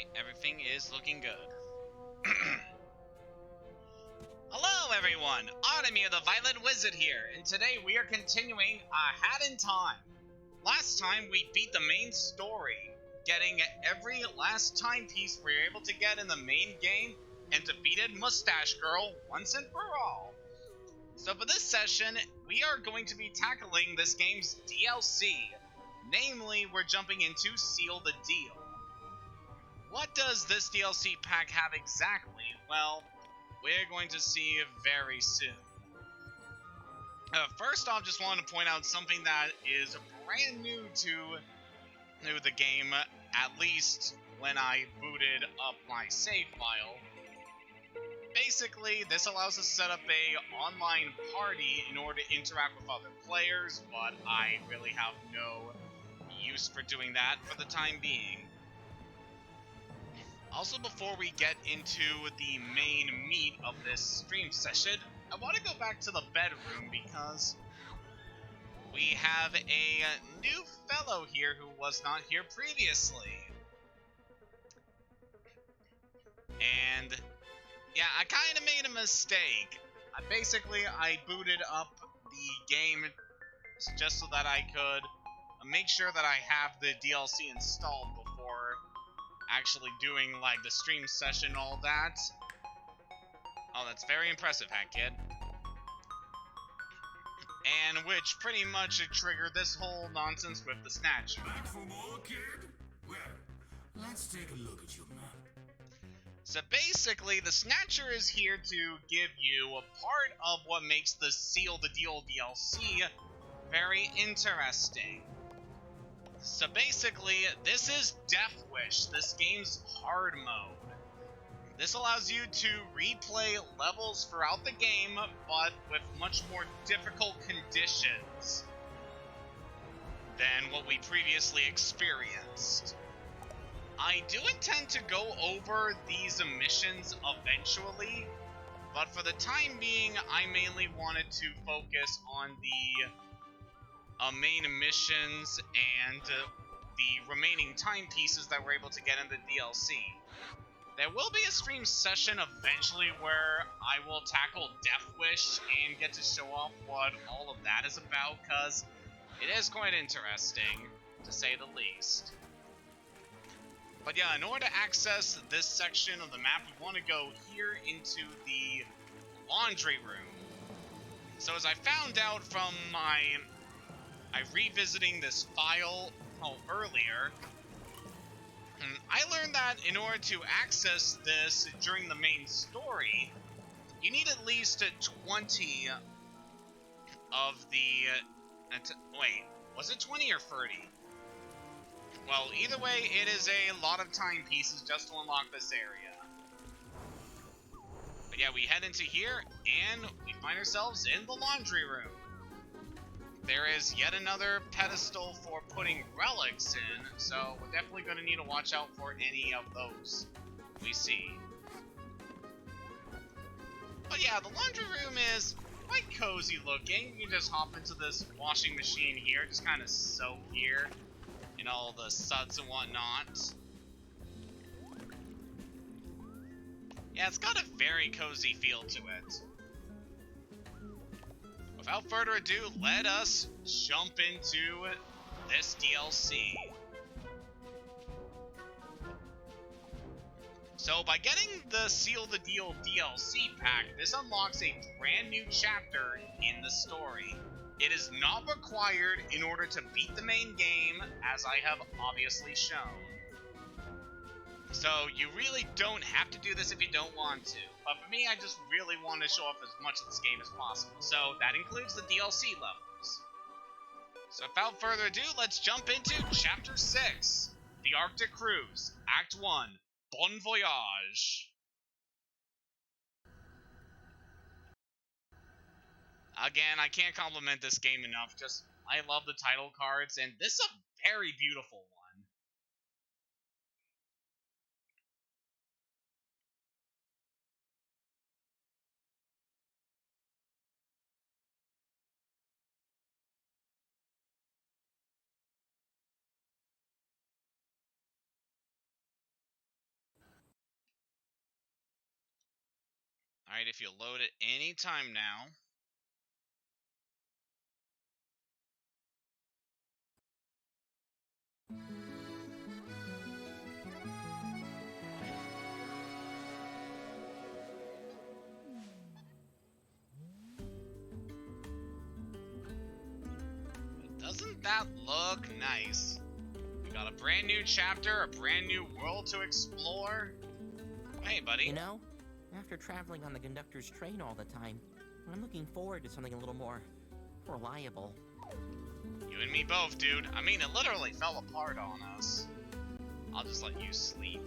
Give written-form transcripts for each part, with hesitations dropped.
Alright, everything is looking good. Hello everyone, Artemir the Violent Wizard here, and today we are continuing A Hat in Time. Last time we beat the main story, getting every last timepiece we were able to get in the main game, and defeated Mustache Girl once and for all. So for this session, we are going to be tackling this game's DLC. Namely, we're jumping into Seal the Deal. What does this DLC pack have exactly? Well, we're going to see very soon. First off, just want to point out something that is brand new to the game, at least when I booted up my save file. Basically, this allows us to set up a online party in order to interact with other players, but I really have no use for doing that for the time being. Also, before we get into the main meat of this stream session, I want to go back to the bedroom because we have a new fellow here who was not here previously. And yeah, I kind of made a mistake. I booted up the game just so that I could make sure that I have the DLC installed before actually doing like the stream session and all that. Oh, that's very impressive, Hat Kid. And which pretty much triggered this whole nonsense with the snatch. Back for more, kid? Well, let's take a look at your map. So basically, the Snatcher is here to give you a part of what makes the Seal the Deal DLC very interesting. So basically, this is Death Wish, this game's hard mode. This allows you to replay levels throughout the game, but with much more difficult conditions than what we previously experienced. I do intend to go over these missions eventually, but for the time being, I mainly wanted to focus on the main missions and the remaining timepieces that we're able to get in the DLC. There will be a stream session eventually where I will tackle Death Wish and get to show off what all of that is about, because it is quite interesting, to say the least. But yeah, in order to access this section of the map, we want to go here into the laundry room. So as I found out from revisiting this file earlier, I learned that in order to access this during the main story, you need at least 20 of the... wait, was it 20 or 30? Well, either way, it is a lot of timepieces just to unlock this area. But yeah, we head into here, and we find ourselves in the laundry room. There is yet another pedestal for putting relics in, so we're definitely going to need to watch out for any of those we see. But yeah, the laundry room is quite cozy looking. You just hop into this washing machine here, just kind of soak here in all the suds and whatnot. Yeah, it's got a very cozy feel to it. Without further ado, let us jump into this DLC. So by getting the Seal the Deal DLC pack, this unlocks a brand new chapter in the story. It is not required in order to beat the main game, as I have obviously shown. So you really don't have to do this if you don't want to. But for me, I just really want to show off as much of this game as possible. So that includes the DLC levels. So without further ado, let's jump into Chapter 6. The Arctic Cruise, Act 1, Bon Voyage. Again, I can't compliment this game enough. I love the title cards, and this is a very beautiful one. Alright, if you load it anytime now. Doesn't that look nice? We got a brand new chapter, a brand new world to explore. Hey, buddy. You know, after traveling on the conductor's train all the time, I'm looking forward to something a little more reliable. You and me both, dude. I mean, it literally fell apart on us. I'll just let you sleep.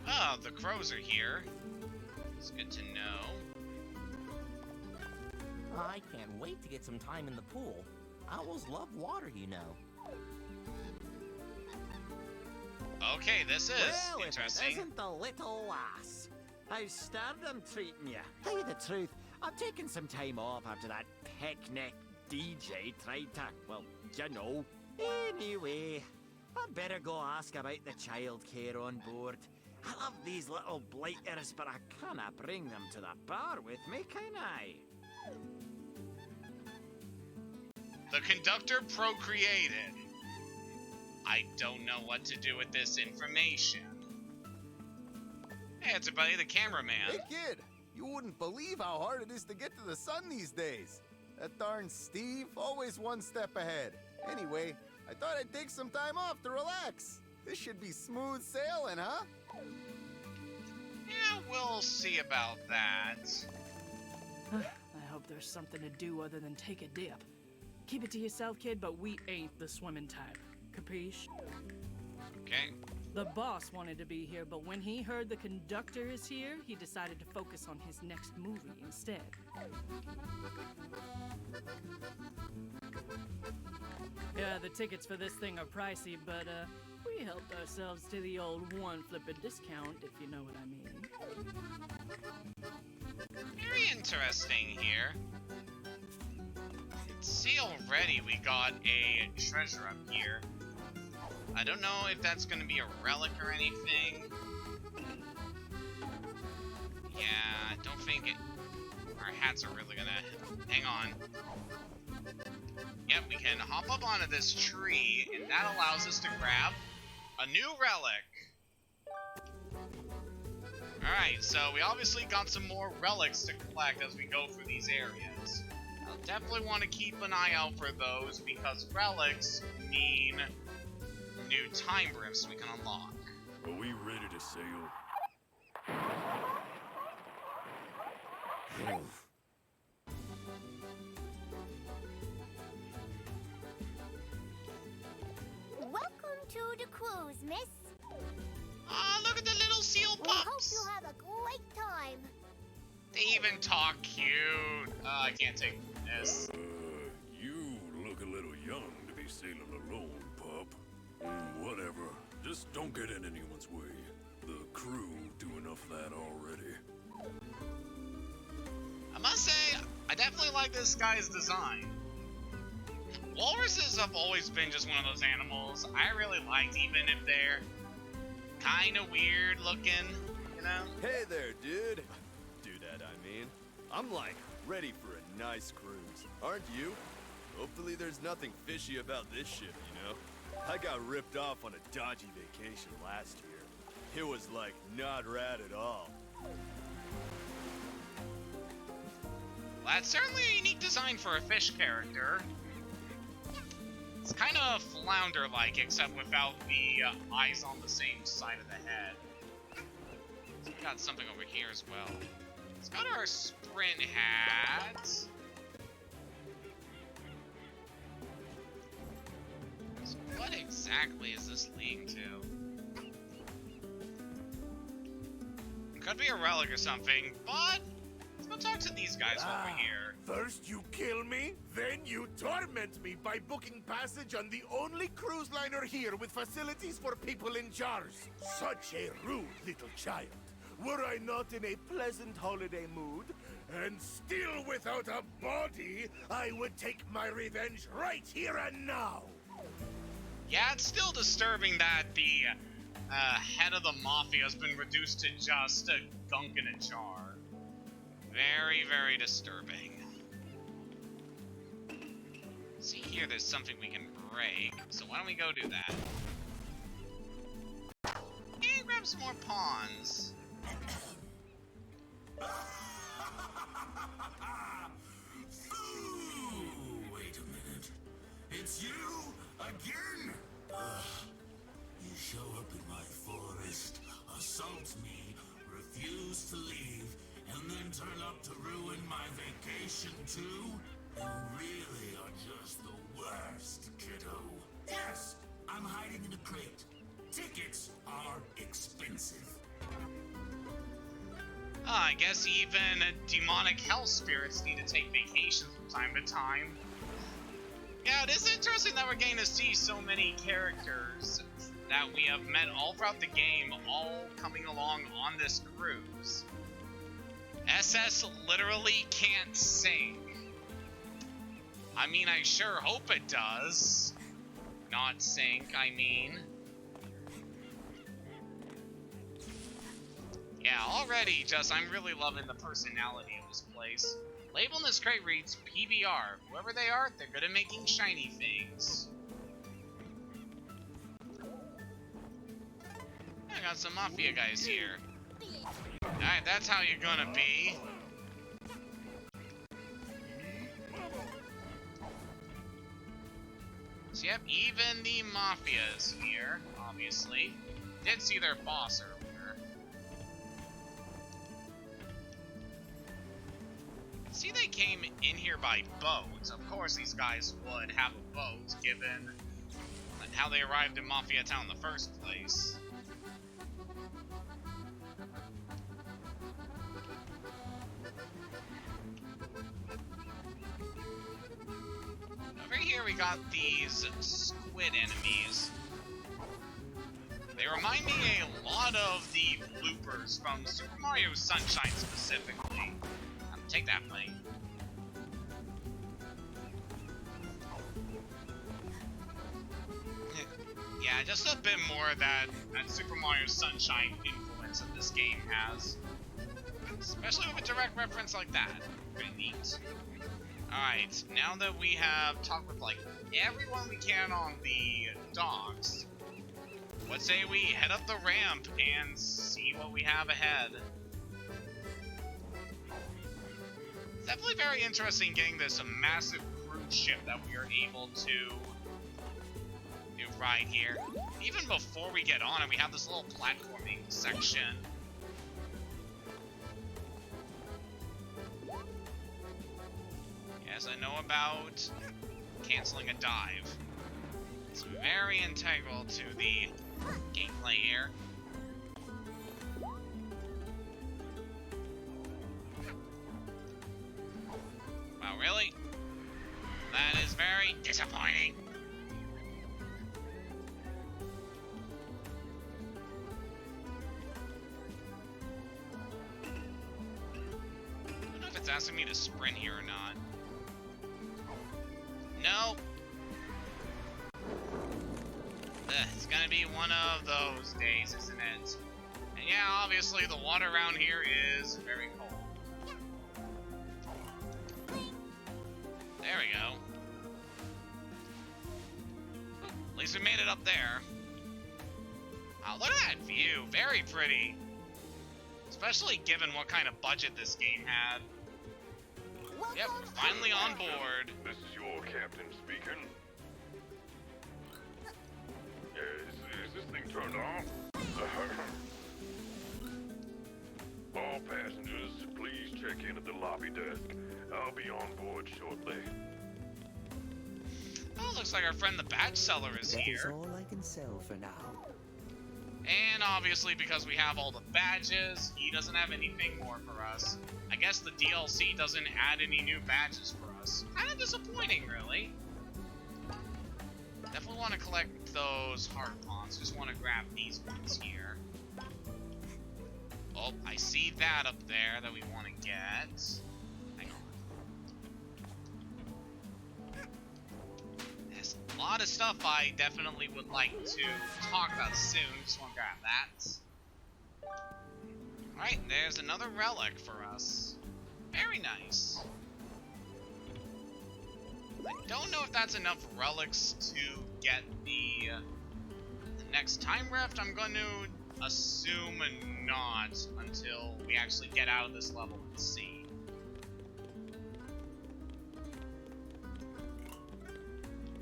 Oh, the crows are here. It's good to know. I can't wait to get some time in the pool. Owls love water, you know. Okay, this is well, interesting. If it isn't the little lass. How's stardom treating you? Tell you the truth, I'm taking some time off after that picnic DJ tried to, well, you know. Anyway, I'd better go ask about the childcare on board. I love these little blighters, but I can't bring them to the bar with me, can I? The conductor procreated. I don't know what to do with this information. Hey, it's buddy, the cameraman. Hey kid, you wouldn't believe how hard it is to get to the sun these days. That darn Steve, always one step ahead. Anyway, I thought I'd take some time off to relax. This should be smooth sailing, huh? Yeah, we'll see about that. I hope there's something to do other than take a dip. Keep it to yourself, kid, but we ain't the swimming type. Capiche? Okay. The boss wanted to be here, but when he heard the conductor is here, he decided to focus on his next movie instead. Yeah, the tickets for this thing are pricey, but we helped ourselves to the old one flippin' discount, if you know what I mean. Very interesting here. See, already we got a treasure up here. I don't know if that's gonna be a relic or anything. Yeah, I don't think our hats are really gonna... Hang on. Yep, we can hop up onto this tree, and that allows us to grab a new relic. Alright, so we obviously got some more relics to collect as we go through these areas. I'll definitely want to keep an eye out for those, because relics mean new time rifts we can unlock. Are we ready to sail? Welcome to the cruise, miss. Ah, look at the little seal We hope pups! you have a great time. They even talk cute. I can't take this. You look a little young to be sailing alone, pup. Whatever. Just don't get in anyone's way. The crew do enough of that already. I must say, I definitely like this guy's design. Walruses have always been just one of those animals I really liked, even if they're kind of weird looking, you know? Hey there, dude. I'm like ready for a nice cruise. Aren't you? Hopefully there's nothing fishy about this ship, you know? I got ripped off on a dodgy vacation last year. It was like not rad at all. Well, that's certainly a unique design for a fish character. It's kind of flounder-like, except without the eyes on the same side of the head. We've got something over here as well. It's got our sprint hat. So what exactly is this leading to? Could be a relic or something, but let's go talk to these guys over here. First you kill me, then you torment me by booking passage on the only cruise liner here with facilities for people in jars. Such a rude little child. Were I not in a pleasant holiday mood, and still without a body, I would take my revenge right here and now. Yeah, it's still disturbing that the head of the mafia has been reduced to just a gunk in a jar. Very, very disturbing. See here, there's something we can break, so why don't we go do that? And grab some more pawns. Ooh, wait a minute. It's you again? You show up in my forest, assault me, refuse to leave, and then turn up to ruin my vacation too? You really are just the worst, kiddo. Yes, I'm hiding in a crate. Tickets are expensive. I guess even demonic hell spirits need to take vacations from time to time. Yeah, it is interesting that we're getting to see so many characters that we have met all throughout the game, all coming along on this cruise. SS literally can't sing. I mean, I sure hope it does. Not sink, I mean. Yeah, already I'm really loving the personality of this place. Label in this crate reads PBR. Whoever they are, they're good at making shiny things. I got some mafia guys here. Alright, that's how you're gonna be. So yep, even the mafia is here, obviously. Did see their boss earlier. See, they came in here by boat. Of course these guys would have a boat, given how they arrived in Mafia Town in the first place. Over here we got these squid enemies. They remind me a lot of the bloopers from Super Mario Sunshine specifically. Take that, buddy. Yeah, just a bit more of that Super Mario Sunshine influence that this game has. Especially with a direct reference like that. Pretty neat. Alright, now that we have talked with, like, everyone we can on the docks, what say we head up the ramp and see what we have ahead? It's definitely very interesting getting this massive cruise ship that we are able to ride here. Even before we get on it, we have this little platforming section. Yes, I know about canceling a dive. It's very integral to the gameplay here. Wow, really? That is very disappointing. I don't know if it's asking me to sprint here or not. No. It's gonna be one of those days, isn't it? And yeah, obviously the water around here is very cold. There we go. At least we made it up there. Wow, look at that view. Very pretty. Especially given what kind of budget this game had. Yep, finally on board. This is your captain speaking. Is this thing turned on? All passengers, please check in at the lobby desk. I'll be on board shortly. Oh, looks like our friend the badge seller is here. That is all I can sell for now. And obviously, because we have all the badges, he doesn't have anything more for us. I guess the DLC doesn't add any new badges for us. Kind of disappointing, really. Definitely want to collect those heart pawns. Just want to grab these ones here. Oh, I see that up there that we want to get. Hang on. There's a lot of stuff I definitely would like to talk about soon. Just want to grab that. Alright, there's another relic for us. Very nice. I don't know if that's enough relics to get the next time rift. I'm going to assume not until we actually get out of this level and see.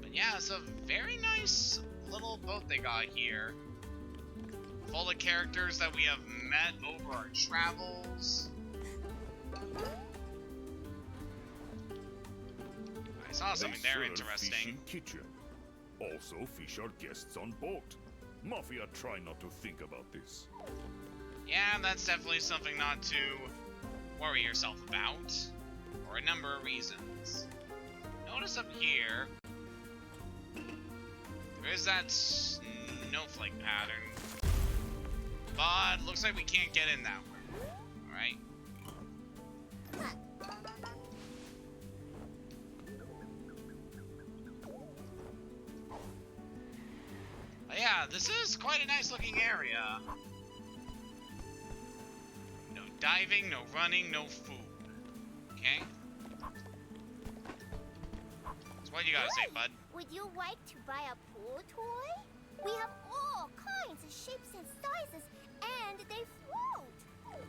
But yeah, it's a very nice little boat they got here. Full of characters that we have met over our travels. I saw something there interesting. Fish in kitchen. Also, fish are guests on boat. Mafia try not to think about this. Yeah, that's definitely something not to worry yourself about, for a number of reasons. Notice up here, there is that snowflake pattern, but looks like we can't get in that way. Alright. Yeah, this is quite a nice looking area. No diving, no running, no food. Okay? So what do you gotta say, bud? Would you like to buy a pool toy? We have all kinds of shapes and sizes, and they float.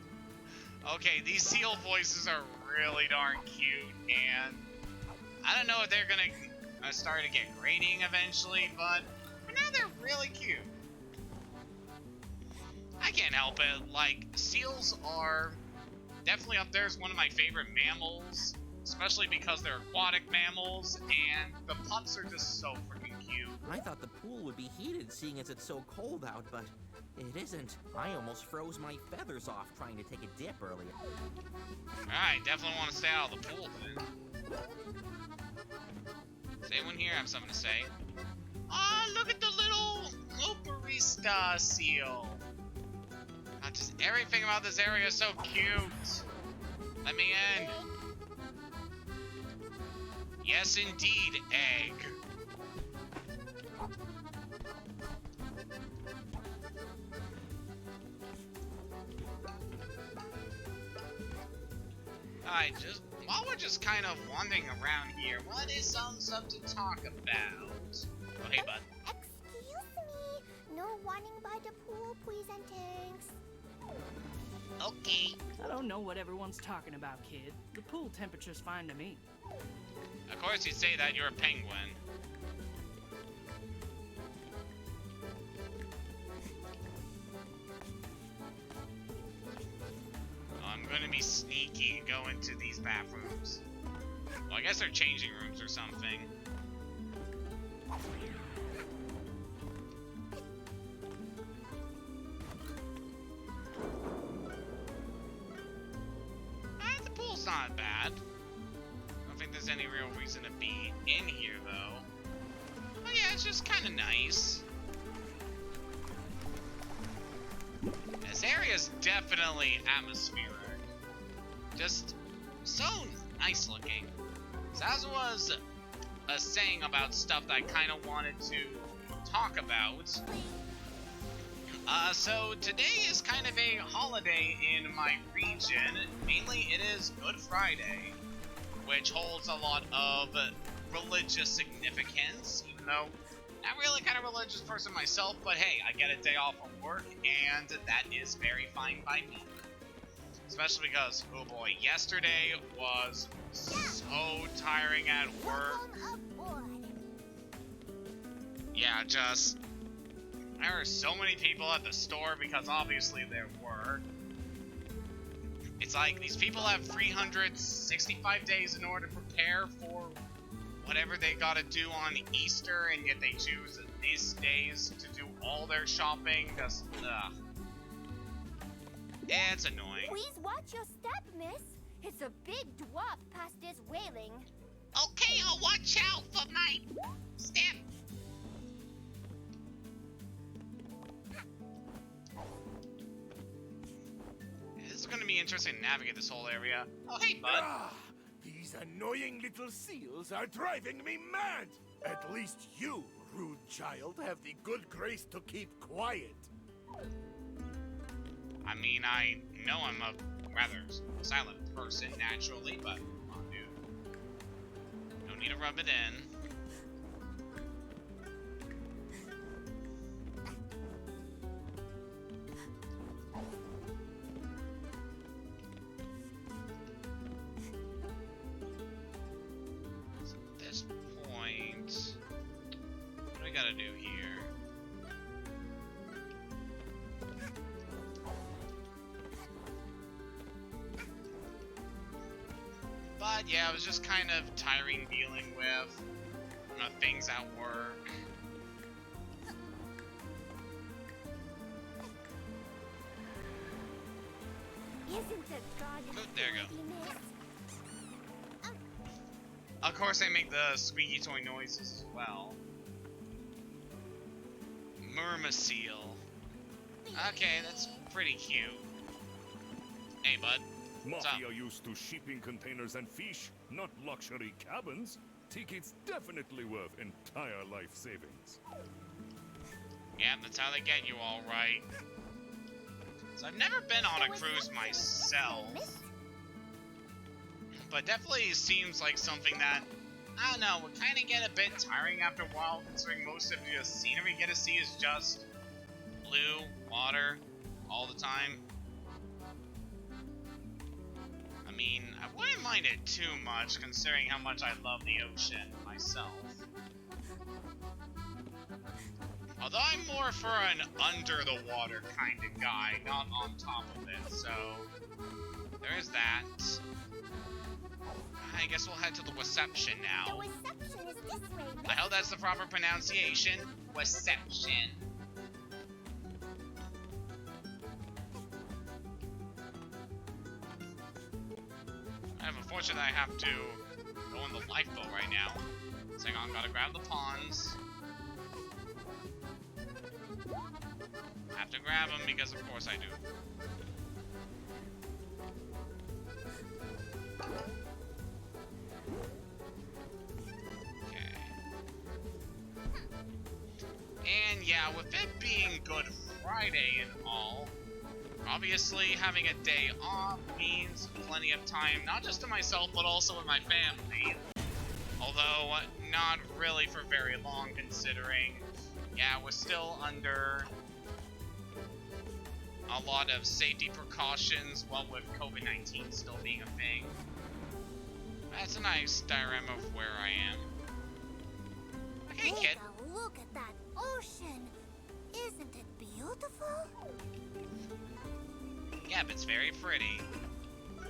Okay, these seal voices are really darn cute, and I don't know if they're gonna start to get grating eventually, but for now they're really cute. I can't help it, like, seals are definitely up there as one of my favorite mammals, especially because they're aquatic mammals, and the pups are just so freaking cute. I thought the pool would be heated seeing as it's so cold out, but it isn't. I almost froze my feathers off trying to take a dip earlier. Alright, definitely want to stay out of the pool then. Does anyone here have something to say? Oh, look at the little Loparista seal. God, just everything about this area is so cute. Let me in. Yes, indeed, egg. Alright, just while we're just kind of wandering around here, what is some stuff to talk about? Oh, hey, bud. Excuse me. No running by the pool, please and thanks. Okay. I don't know what everyone's talking about, kid. The pool temperature's fine to me. Of course you'd say that, you're a penguin. I'm gonna be sneaky and go into these bathrooms. Well, I guess they're changing rooms or something. The pool's not bad. I don't think there's any real reason to be in here, though. But yeah, it's just kind of nice. This area is definitely atmospheric. Just so nice looking. So as was saying about stuff that I kind of wanted to talk about. So today is kind of a holiday in my region. Mainly it is Good Friday, which holds a lot of religious significance, even though not really kind of religious person myself, but hey, I get a day off from work, and that is very fine by me. Especially because, oh boy, yesterday was so tiring at work. Yeah, just, there were so many people at the store because obviously there were. It's like these people have 365 days in order to prepare for whatever they gotta do on Easter, and yet they choose these days to do all their shopping. Just, it's annoying. Please watch your step, miss. It's a big dwarf past this railing. Okay, I'll watch out for my step. This is gonna be interesting to navigate this whole area. Oh, hey, bud. These annoying little seals are driving me mad! At least you, rude child, have the good grace to keep quiet. I mean, I know I'm a rather silent person naturally, but come on, dude. No need to rub it in. So at this point, what do we gotta do here? But yeah, it was just kind of tiring dealing with things at work. Isn't the garden Oh, there you go. pretty, miss? Of course, I make the squeaky toy noises as well. Myrmaceel. Okay, that's pretty cute. Hey, bud. What's up? Mafia used to shipping containers and fish, not luxury cabins. Tickets definitely worth entire life savings. Yeah, that's how they get you, all right. So I've never been on a cruise myself, but definitely seems like something that, I don't know, would kind of get a bit tiring after a while, considering most of the scenery you get to see is just blue water all the time. I mean, I wouldn't mind it too much, considering how much I love the ocean myself. Although I'm more for an under-the-water kind of guy, not on top of it, so there is that. I guess we'll head to the reception now. The reception is this way, miss. I hope that's the proper pronunciation. Reception. Unfortunately, I have to go in the lifeboat right now. So hang on, gotta grab the pawns. I have to grab them because of course I do. Okay. And yeah, with it being Good Friday and all, obviously having a day off means plenty of time, not just to myself, but also with my family. Although, not really for very long, considering, yeah, we're still under a lot of safety precautions, what with COVID-19 still being a thing. That's a nice diorama of where I am. Okay, kid. Take a look at that ocean. Isn't it beautiful? Yeah, but it's very pretty.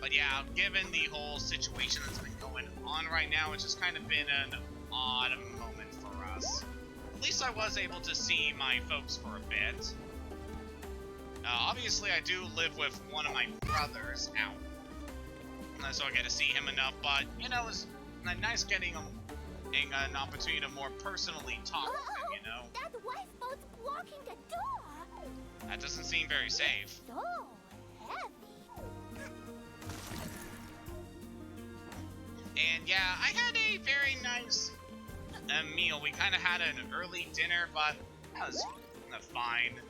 But yeah, given the whole situation that's been going on right now, it's just kind of been an odd moment for us. At least I was able to see my folks for a bit. Obviously, I do live with one of my brothers out, so I get to see him enough, but, you know, it's nice getting an opportunity to more personally talk with him, you know? That lifeboat's blocking the door. That doesn't seem very safe. So heavy. And yeah, I had a very nice meal. We kind of had an early dinner, but that was fine.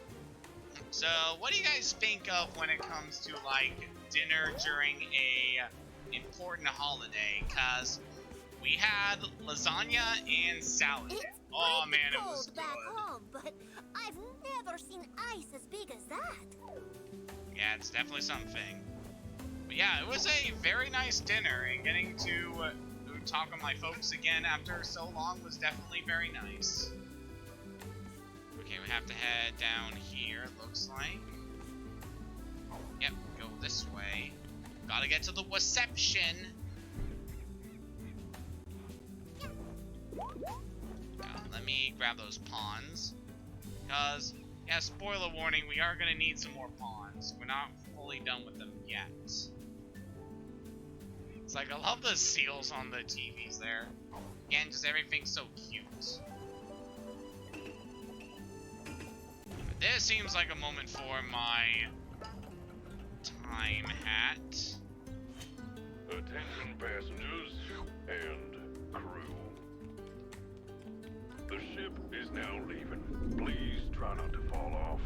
So, what do you guys think of when it comes to, like, dinner during a important holiday? Cause we had lasagna and salad. It's Oh mighty man, it was cold back good. home, but I've never seen ice as big as that. Yeah, it's definitely something. But yeah, it was a very nice dinner, and getting to talk with my folks again after so long was definitely very nice. Okay, we have to head down here, it looks like. Yep, go this way. Gotta get to the reception. Let me grab those pawns. Because, yeah, spoiler warning, we are gonna need some more pawns. We're not fully done with them yet. It's like, I love the seals on the TVs there. Again, just everything's so cute. This seems like a moment for my time hat. Attention passengers and crew. The ship is now leaving. Please try not to fall off.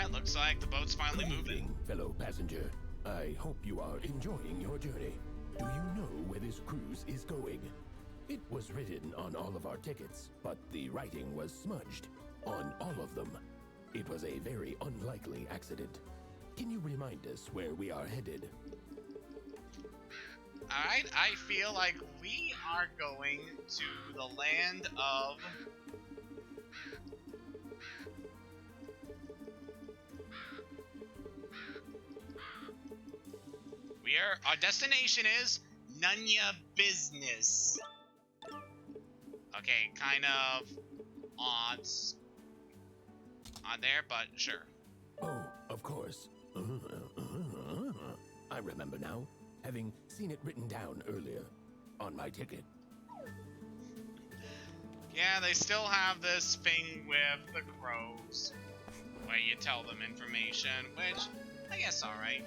Alright, looks like the boat's finally Good moving. evening, fellow passenger. I hope you are enjoying your journey. Do you know where this cruise is going? It was written on all of our tickets, but the writing was smudged on all of them. It was a very unlikely accident. Can you remind us where we are headed? Alright, I feel like we are going to the land of... Our destination is Nunya Business. Okay, kind of odds on there, but sure. Oh, of course. I remember now, having seen it written down earlier on my ticket. Yeah, they still have this thing with the crows, where you tell them information, which I guess alright.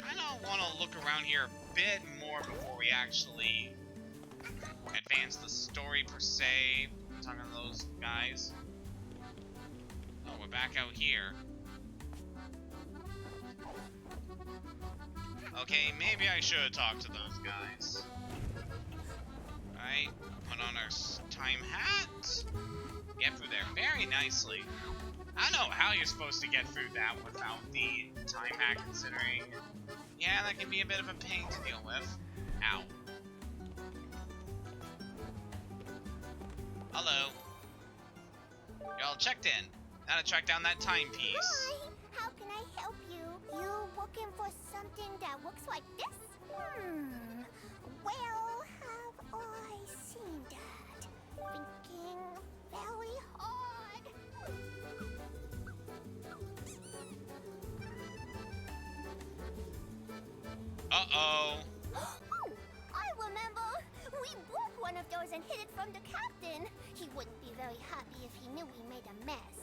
I want to look around here a bit more before we actually advance the story per se. Talking to those guys. Oh, we're back out here. Okay, maybe I should talk to those guys. Alright, put on our time hat. Get through there very nicely. I don't know how you're supposed to get through that without the time hat, considering... Yeah, that can be a bit of a pain to deal with. Ow. Hello. You're all checked in. Now to track down that timepiece. Hi, how can I help you? You looking for something that looks like this? Well, have I seen that? Thinking very hard. Uh-oh. I remember! We broke one of those and hid it from the captain. He wouldn't be very happy if he knew we made a mess.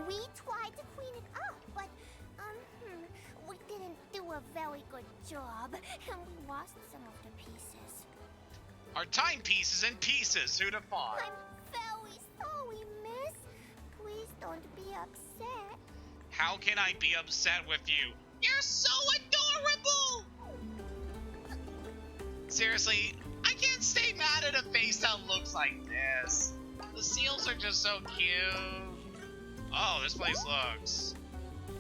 We tried to clean it up, but, we didn't do a very good job, and we lost some of the pieces. Our timepiece is in pieces. Who'd have thought? I'm very sorry, miss. Please don't be upset. How can I be upset with you? You're so adorable! Seriously, I can't stay mad at a face that looks like this. The seals are just so cute. Oh, this place looks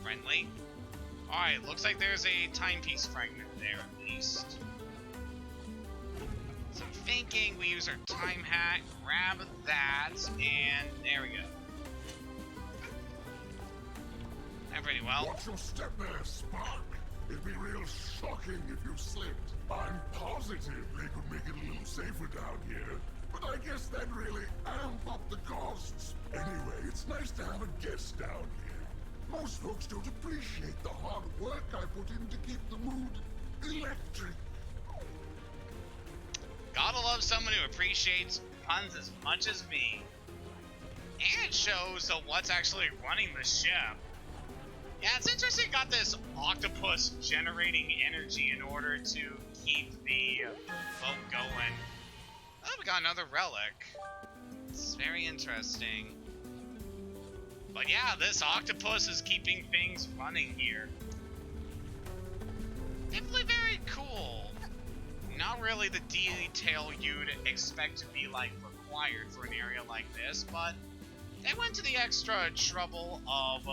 friendly. Alright, looks like there's a timepiece fragment there at least. So I'm thinking we use our time hat, grab that, and there we go. That pretty well. Watch your step there, Spark. It'd be real shocking if you slipped. I'm positive they could make it a little safer down here, but I guess that'd really amp up the costs. Anyway, it's nice to have a guest down here. Most folks don't appreciate the hard work I put in to keep the mood electric. Gotta love someone who appreciates puns as much as me. And it shows what's actually running the ship. Yeah, it's interesting. Got this octopus generating energy in order to keep the boat going. Oh, we got another relic. It's very interesting. But yeah, this octopus is keeping things running here. Definitely very cool. Not really the detail you'd expect to be like required for an area like this, but they went to the extra trouble of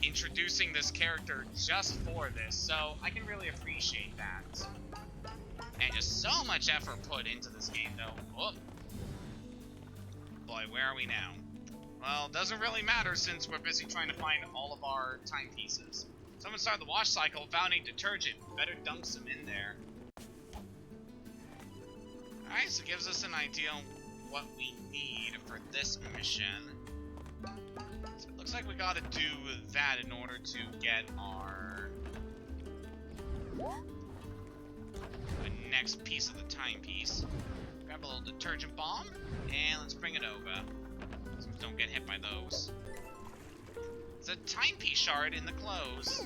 introducing this character just for this, so I can really appreciate that. And just so much effort put into this game, though. Oh. Boy, where are we now? Well, it doesn't really matter since we're busy trying to find all of our timepieces. Someone started the wash cycle without any detergent. Better dunk some in there. Alright, so it gives us an idea on what we need for this mission. So it looks like we gotta do that in order to get our the next piece of the timepiece. Grab a little detergent bomb, and let's bring it over. So we don't get hit by those. It's a timepiece shard in the clothes.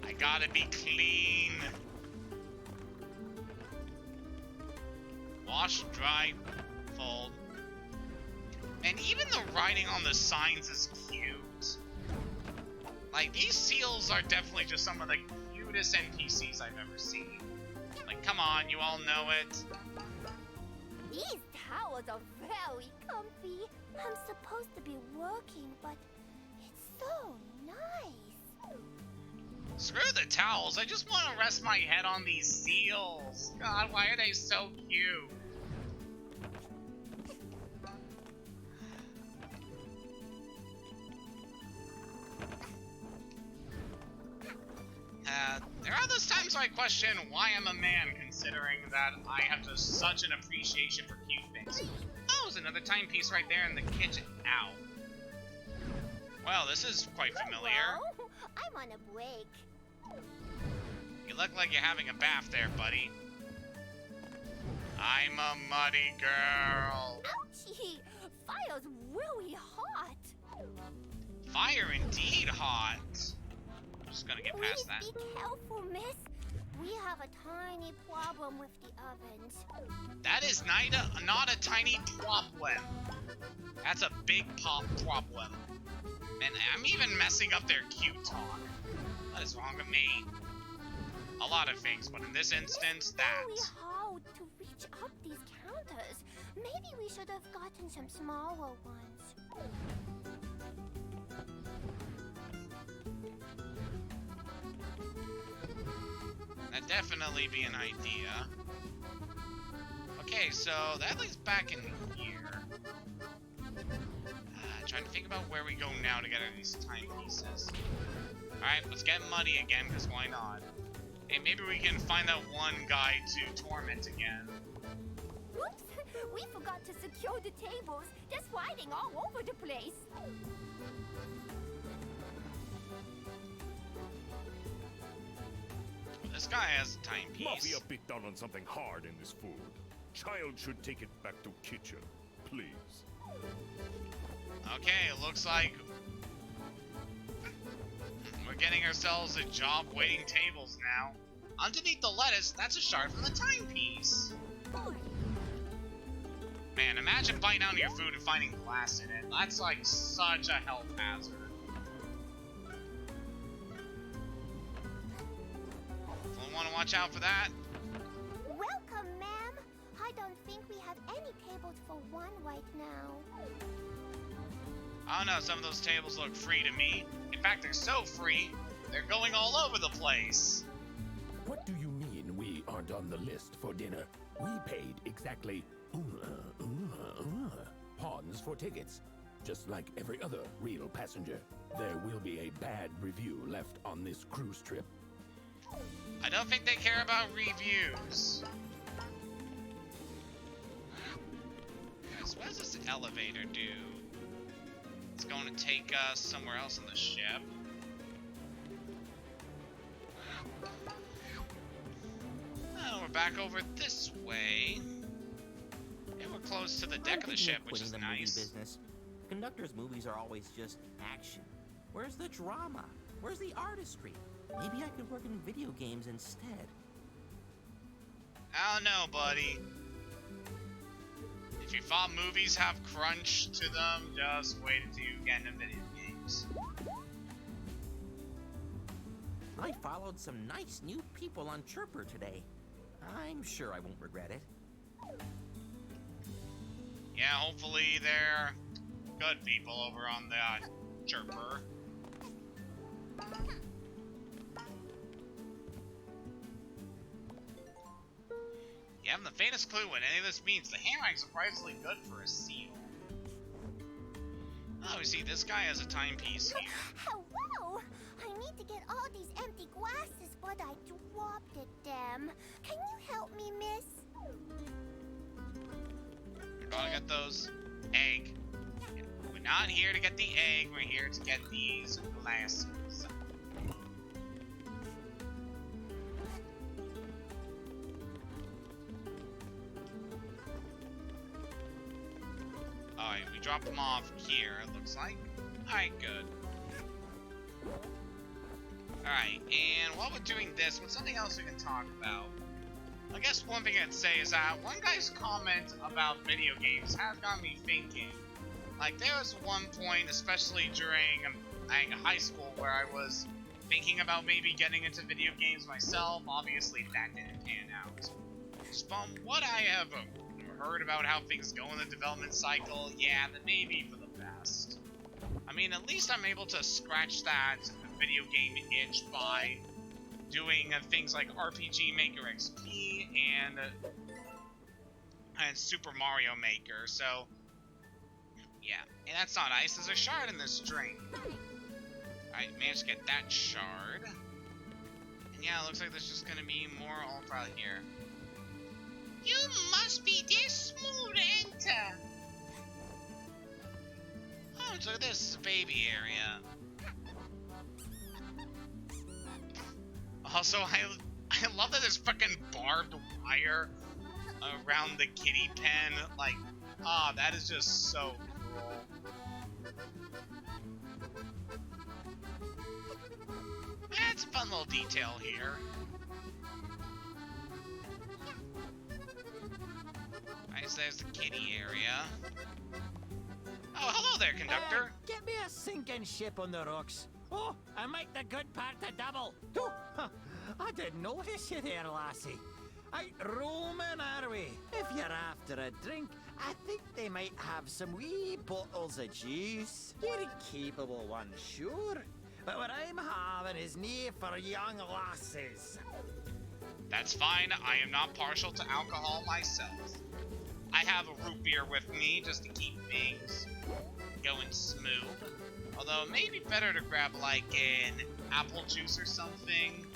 I gotta be clean. Wash, dry, fold. And even the writing on the signs is cute. Like, these seals are definitely just some of the cutest NPCs I've ever seen. Like, come on, you all know it. These towels are very comfy. I'm supposed to be working, but it's so nice. Screw the towels, I just want to rest my head on these seals. God, why are they so cute? There are those times where I question why I'm a man, considering that I have such an appreciation for cute things. Oh, there's another timepiece right there in the kitchen. Ow. Well, this is quite familiar. Hello? I'm on a break. You look like you're having a bath there, buddy. I'm a muddy girl. Ouchie! Fire's really hot. Fire indeed hot. Just gonna get past that. Please be careful, miss. We have a tiny problem with the ovens. That is not a tiny problem. That's a big pop problem. And I'm even messing up their cute talk. What is wrong with me? A lot of things, but in this instance, that. It's very hard to reach up these counters. Maybe we should have gotten some smaller ones. That'd definitely be an idea. Okay, so that leads back in here. Trying to think about where we go now to get these timepieces. Alright, let's get muddy again, because why not? Hey, maybe we can find that one guy to torment again. Whoops! We forgot to secure the tables. They're sliding all over the place. This guy has a timepiece. Mafia bit down on something hard in this food. Child should take it back to kitchen, please. Okay, it looks like we're getting ourselves a job waiting tables now. Underneath the lettuce, that's a shard from the timepiece. Man, imagine biting down your food and finding glass in it. That's like such a health hazard. We'll want to watch out for that. Welcome, ma'am. I don't think we have any tables for one right now. I don't know, some of those tables look free to me. In fact, they're so free, they're going all over the place. What do you mean we aren't on the list for dinner? We paid exactly pawns for tickets, just like every other real passenger. There will be a bad review left on this cruise trip. I don't think they care about reviews. So what does this elevator do? It's going to take us somewhere else on the ship. Oh, we're back over this way. Yeah, we're close to the deck of the ship, which is nice. Business. Conductor's movies are always just action. Where's the drama? Where's the artistry? Maybe I could work in video games instead. I don't know, buddy. If you thought movies have crunch to them, just wait until you get into video games. I followed some nice new people on Chirper today. I'm sure I won't regret it. Yeah, hopefully they're good people over on the Chirper. You haven't the faintest clue what any of this means. The handwriting's surprisingly good for a seal. Oh, we see this guy has a timepiece here. Hello! I need to get all these empty glasses, but I dropped it, them. Can you help me, miss? We're gonna get those egg. We're not here to get the egg, we're here to get these glasses. Alright, we dropped them off here, it looks like. Alright, good. Alright, and while we're doing this, what's something else we can talk about? I guess one thing I'd say is that one guy's comment about video games has got me thinking. Like, there was one point, especially during high school, where I was thinking about maybe getting into video games myself. Obviously, that didn't pan out. Just from what I have heard about how things go in the development cycle, yeah, that may be for the best. I mean, at least I'm able to scratch that video game itch by doing things like RPG Maker XP and Super Mario Maker, so yeah. And that's not ice, there's a shard in this drink. Alright, managed to get that shard. And yeah, it looks like there's just gonna be more all throughout here. You must be this smooth to enter. Oh, so this is the baby area. Also, I love that there's fucking barbed wire around the kitty pen. Like, that is just so cool. That's a fun little detail here. Alright, so there's the kitty area. Oh, hello there, conductor. Get me a sinking ship on the rocks. Oh, and make the good part a double. Oh, I didn't notice you there, lassie. Out roaming, are we? If you're after a drink, I think they might have some wee bottles of juice. You're a capable one, sure. But what I'm having is near for young lasses. That's fine, I am not partial to alcohol myself. I have a root beer with me just to keep things going smooth. Although it may be better to grab like an apple juice or something,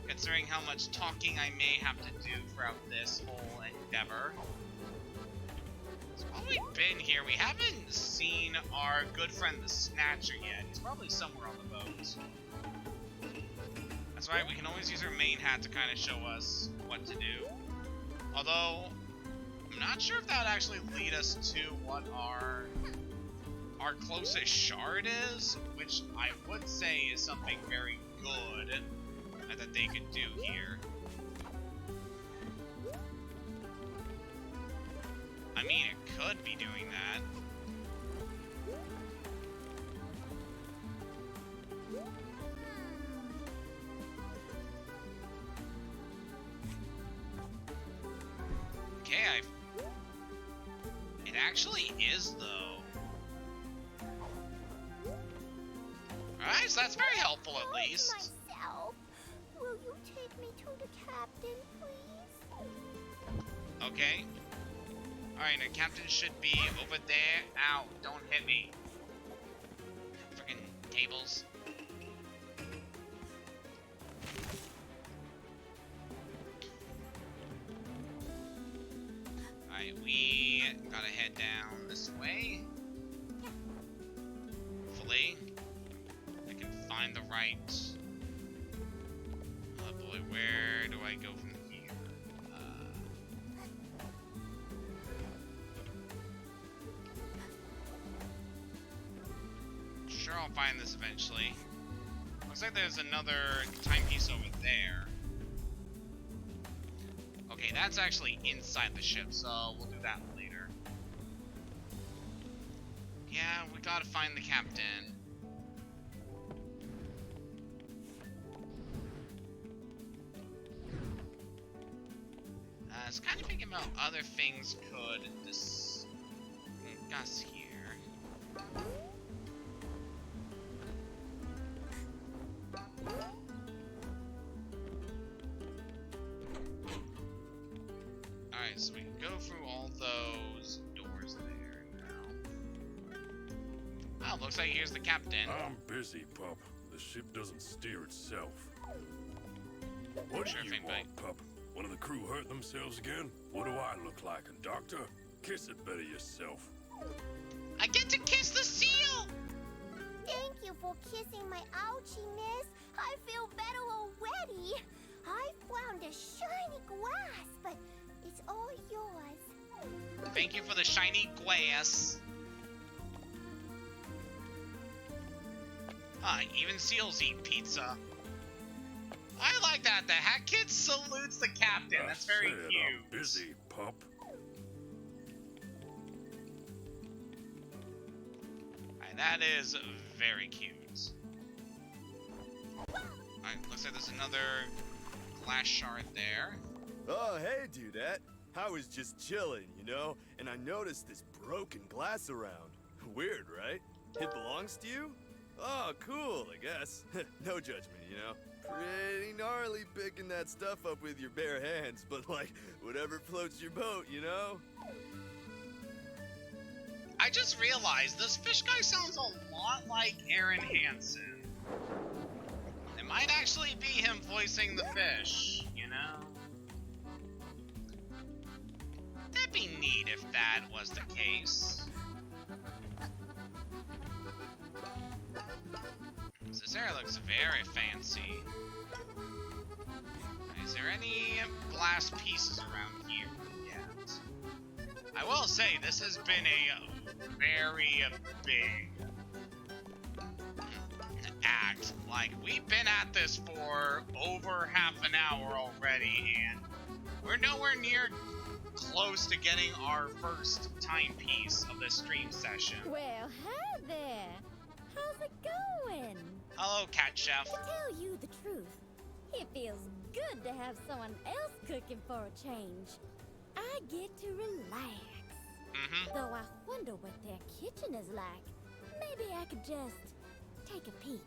considering how much talking I may have to do throughout this whole endeavor. So while we've been here, we haven't seen our good friend the Snatcher yet. He's probably somewhere on the boat. That's right, we can always use our main hat to kind of show us what to do. Although, I'm not sure if that would actually lead us to what our closest shard is, which I would say is something very good that they could do here. I mean, it could be doing that. Okay, it actually is, though. Alright, so that's very helpful, at least. Myself. Will you take me to the captain, please? Okay. Alright, the captain should be over there. Ow, don't hit me. Freaking tables. Alright, we gotta head down this way. Hopefully, I can find the right... Oh boy, where do I go from here? Sure, I'll find this eventually. Looks like there's another timepiece over there. Okay, that's actually inside the ship, so we'll do that later. Yeah, we gotta find the captain. I was kind of thinking about other things could discuss here. Alright, so we can go through all those doors there now. Oh, looks like here's the captain. I'm busy, pup. The ship doesn't steer itself. What Sure do you thing, want, pup? One of the crew hurt themselves again? What do I look like, a doctor? Kiss it better yourself. I get to kiss the seal! Thank you for kissing my ouchie, miss. I feel better already. I found a shiny glass, but it's all yours. Thank you for the shiny glass. Even seals eat pizza. I like that. The Hat Kid salutes the captain. That's very Said cute. I'm busy, pup. Alright, that is very cute. Alright, looks like there's another glass shard there. Oh, hey, dudette. I was just chilling, you know, and I noticed this broken glass around. Weird, right? It belongs to you? Oh, cool, I guess. No judgment, you know. Pretty gnarly picking that stuff up with your bare hands, but like, whatever floats your boat, you know? I just realized this fish guy sounds a lot like Aaron Hansen. It might actually be him voicing the fish, you know? That'd be neat if that was the case. This area looks very fancy. Is there any glass pieces around here yet? I will say, this has been a very big act. Like, we've been at this for over half an hour already, and we're nowhere near close to getting our first timepiece of the stream session. Well, hi there. How's it going? Hello, Cat Chef. To tell you the truth, it feels good to have someone else cooking for a change. I get to relax. Though I wonder what their kitchen is like. Maybe I could just take a peek.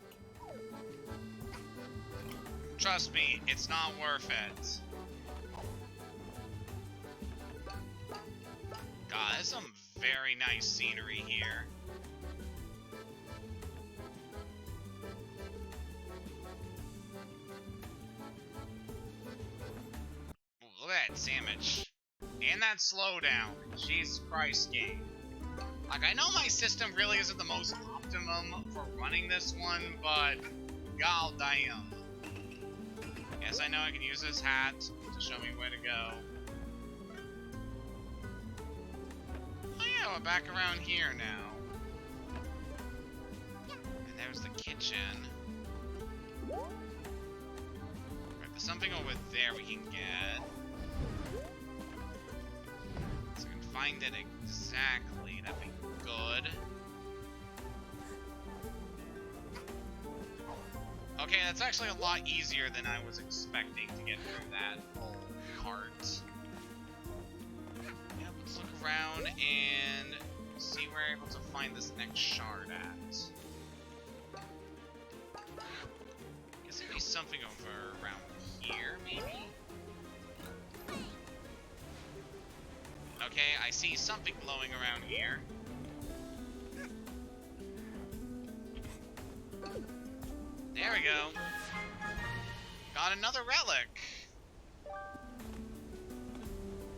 Trust me, it's not worth it. God, there's some very nice scenery here. Ooh, look at that sandwich. And that slowdown. Jesus Christ, game. Like, I know my system really isn't the most optimum for running this one, but god damn. Yes, I know I can use this hat to show me where to go. Oh yeah, we're back around here now. And there's the kitchen. Right, there's something over there we can get. So I can find it exactly. That'd be good. Okay, that's actually a lot easier than I was expecting to get through that whole part. Yeah, let's look around and see where we're able to find this next shard at. Guess there'd be something over around here, maybe? Okay, I see something glowing around here. There we go. Got another relic.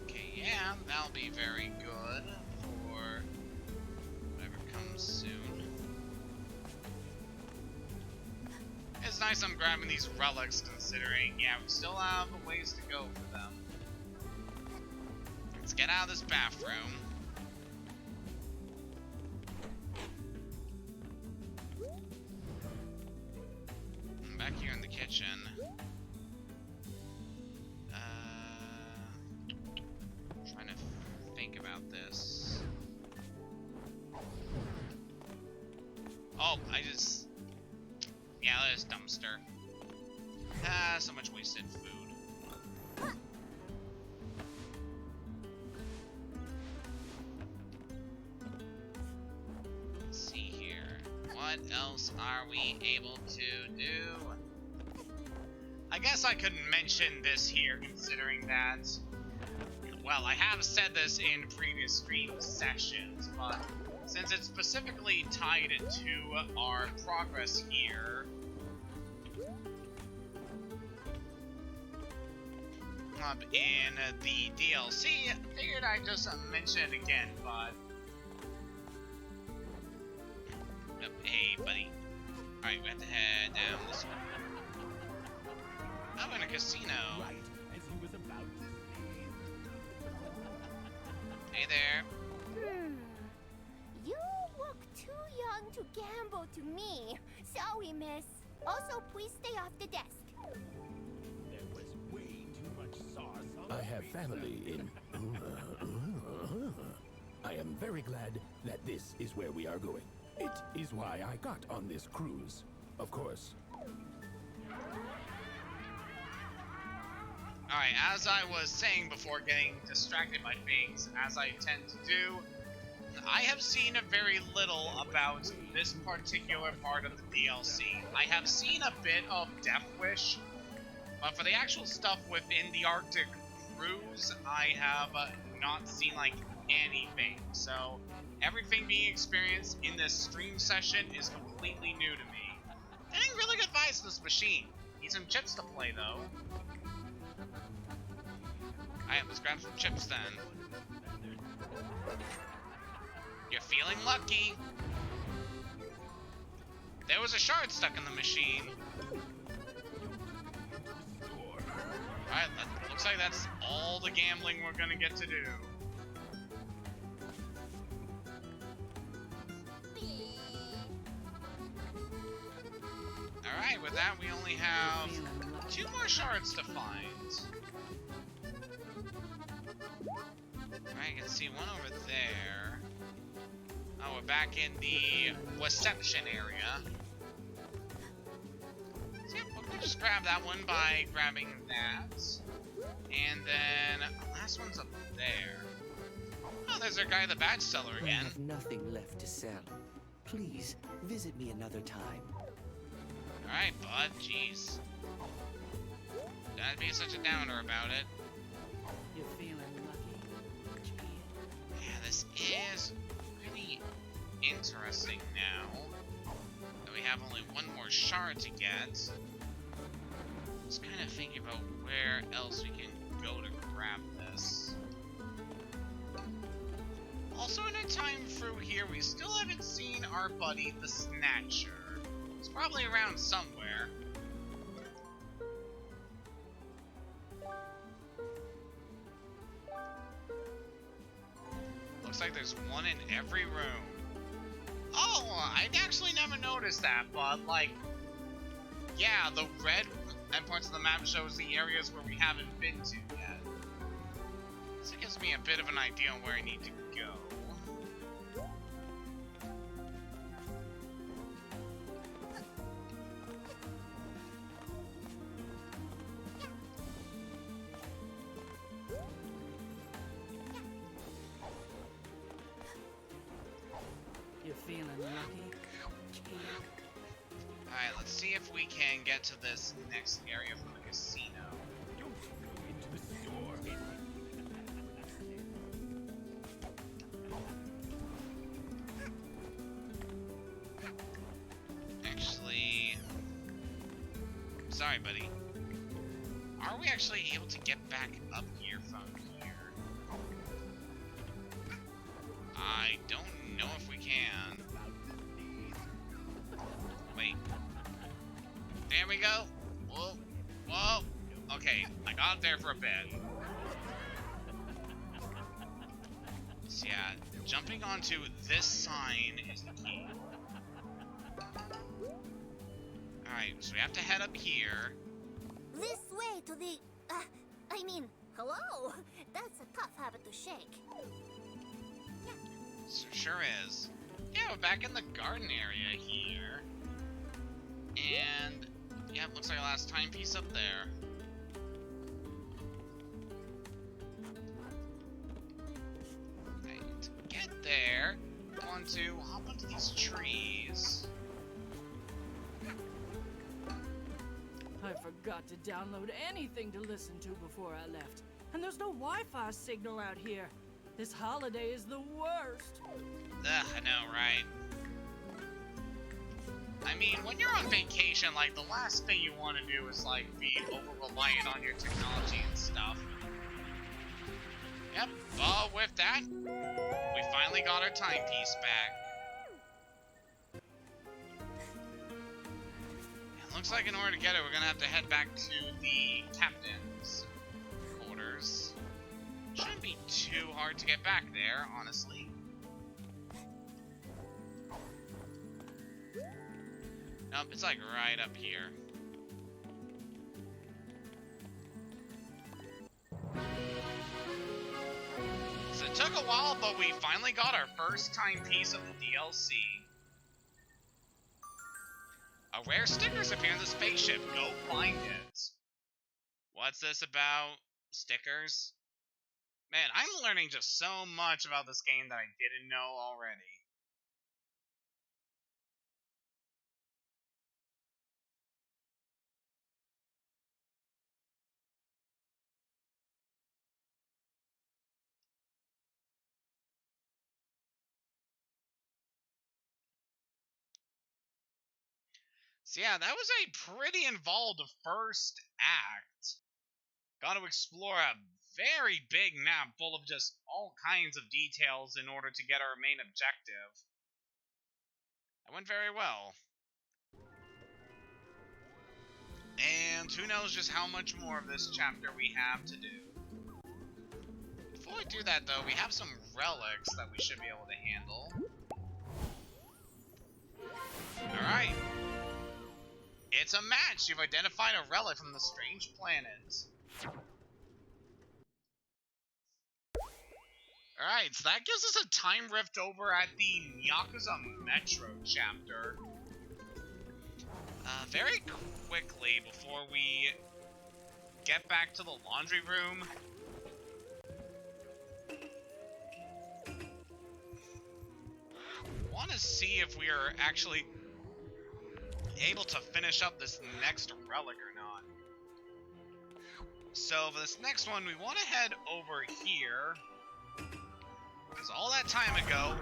Okay, yeah, that'll be very good for whatever comes soon. It's nice I'm grabbing these relics considering, yeah, we still have a ways to go for them. Let's get out of this bathroom. I'm back here in the kitchen. Trying to think about this. Oh, yeah, there's dumpster. So much wasted food. Let's see here. What else are we able to do? I guess I could mention this here, considering that, well, I have said this in previous stream sessions, but since it's specifically tied to our progress here, up in the DLC, figured I'd just mention it again, but... Hey, buddy. Alright, we have to head down this way. I'm in a casino. Right as he was about to leave. Hey there. You look too young to gamble to me. Sorry, miss. Also, please stay off the desk. have family in... I am very glad that this is where we are going. It is why I got on this cruise. Of course. Alright, as I was saying before getting distracted by things, as I tend to do, I have seen very little about this particular part of the DLC. I have seen a bit of Death Wish, but for the actual stuff within the Arctic cruise, I have not seen, like, anything. So, everything being experienced in this stream session is completely new to me. Getting really good vibes to this machine. Need some chips to play, though. Alright, let's grab some chips then. You're feeling lucky. There was a shard stuck in the machine. Alright, looks like that's all the gambling we're gonna get to do. Alright, with that we only have 2 more shards to find. Alright, I can see one over there. Oh, we're back in the reception area. So yeah, we'll just grab that one by grabbing that. And then, last one's up there. Oh, there's our guy, the badge seller I again. have nothing left to sell. Please, visit me another time. Alright, bud, jeez. Don't be such a downer about it. You're feeling lucky. Yeah, this is really interesting now. That we have only one more shard to get. Just kind of thinking about where else we can go to grab this. Also, in our time through here, we still haven't seen our buddy, the Snatcher. It's probably around somewhere. Looks like there's one in every room. Oh, I actually never noticed that, but like, yeah, the red endpoints of the map shows the areas where we haven't been to yet. This gives me a bit of an idea on where I need to go. You're feeling lucky. Alright, let's see if we can get to this next area from the casino. Don't go into the store. Actually... Sorry, buddy. Are we actually able to get back up here from here? I don't know if we can. Wait. There we go. Whoa. Whoa. Okay, I got there for a bit. So yeah, jumping onto this sign is the key. Alright, so we have to head up here. This way to the... I mean, hello? That's a tough habit to shake. Sure is. Yeah, we're back in the garden area here. And, yeah, looks like our last timepiece up there. Okay, to get there, I want to hop onto these trees. I forgot to download anything to listen to before I left. And there's no Wi-Fi signal out here. This holiday is the worst. Ugh, I know, right? I mean, when you're on vacation, like, the last thing you want to do is, like, be over-reliant on your technology and stuff. Yep, but with that, we finally got our timepiece back. It looks like in order to get it, we're gonna have to head back to the captain's quarters. Shouldn't be too hard to get back there, honestly. Nope, it's like right up here. all, but we finally got our first timepiece of the DLC. A rare stickers appear in the spaceship. Go find it. What's this about? Stickers? Man, I'm learning just so much about this game that I didn't know already. So yeah, that was a pretty involved first act. Got to explore a very big map full of just all kinds of details in order to get our main objective. That went very well. And who knows just how much more of this chapter we have to do. Before we do that though, we have some relics that we should be able to handle. Alright. It's a match! You've identified a relic from the strange planet. Alright, so that gives us a time rift over at the Yakuza Metro chapter. Very quickly, before we get back to the laundry room, I want to see if we are actually able to finish up this next relic or not. So for this next one, we want to head over here, because all that time ago,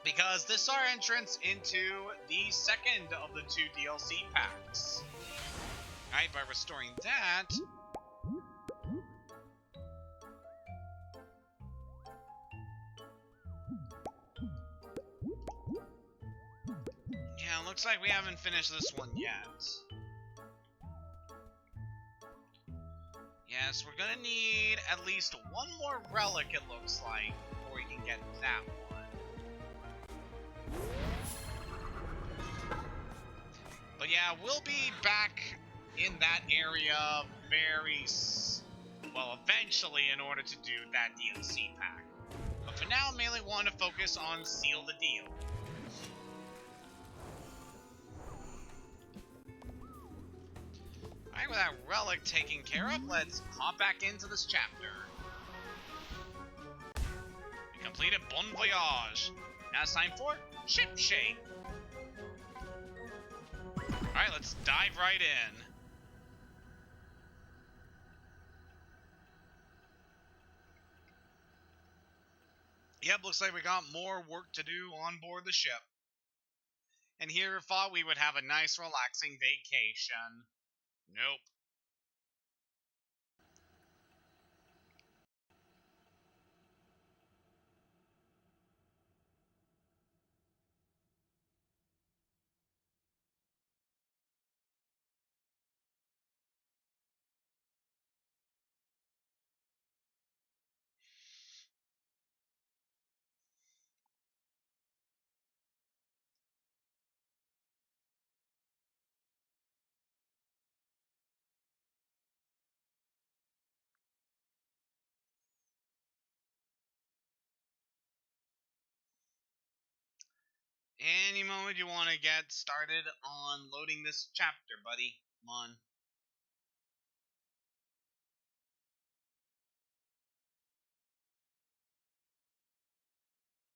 because this is our entrance into the second of the 2 DLC packs. Alright, by restoring that, yeah, looks like we haven't finished this one yet. Yes, we're gonna need at least one more relic, it looks like, before we can get that one. But yeah, we'll be back in that area well, eventually, in order to do that DLC pack. But for now, I mainly want to focus on Seal the Deal. Alright, with that relic taken care of, let's hop back into this chapter. We completed Bon Voyage. Now it's time for Ship Shape. Alright, let's dive right in. Yep, looks like we got more work to do on board the ship. And here thought we would have a nice relaxing vacation. Nope. Any moment you want to get started on loading this chapter, buddy. Come on.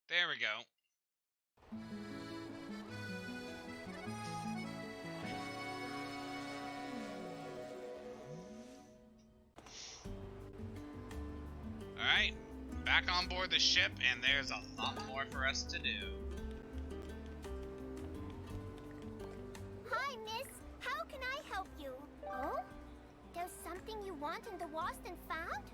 There we go. Alright, back on board the ship, and there's a lot more for us to do. Hi, miss. How can I help you? Oh? There's something you want in the lost and found?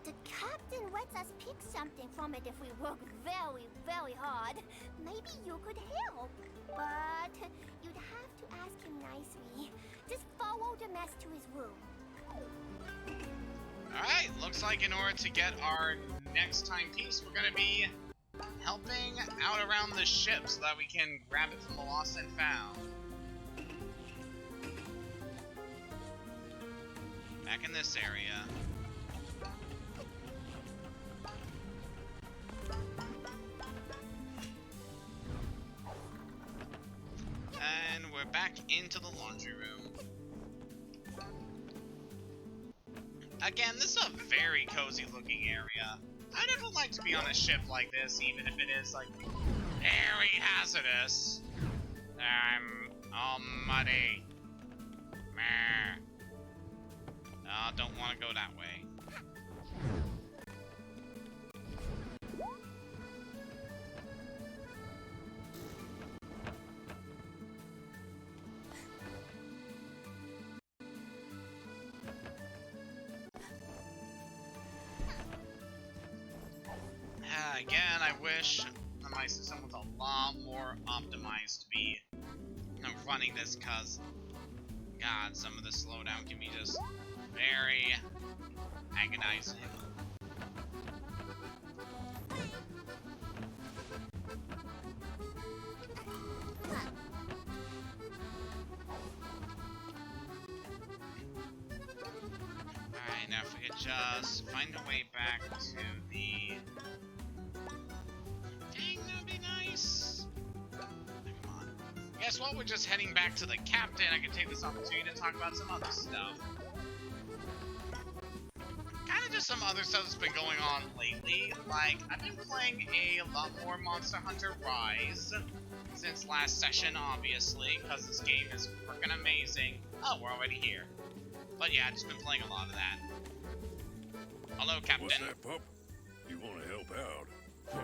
The captain lets us pick something from it if we work very, very hard. Maybe you could help. But you'd have to ask him nicely. Just follow the mess to his room. Alright, looks like in order to get our next timepiece, we're gonna be helping out around the ship so that we can grab it from the lost and found. Back in this area. back into the laundry room. Again, this is a very cozy looking area. I'd ever like to be on a ship like this, even if it is, like, very hazardous. I'm all muddy. Meh. Don't want to go that way. Again, I wish my system was a lot more optimized to be running this, because, God, some of the slowdown can be just very agonizing. Alright, now if we could just find a way back to the... Dang, that'd be nice. Come on. Guess what? We're just heading back to the captain. I can take this opportunity to talk about some other stuff. Kind of just some other stuff that's been going on lately. Like, I've been playing a lot more Monster Hunter Rise since last session, obviously, because this game is freaking amazing. Oh, we're already here. But yeah, I've just been playing a lot of that. Hello, Captain. What's that, pup? You want to help out? Huh.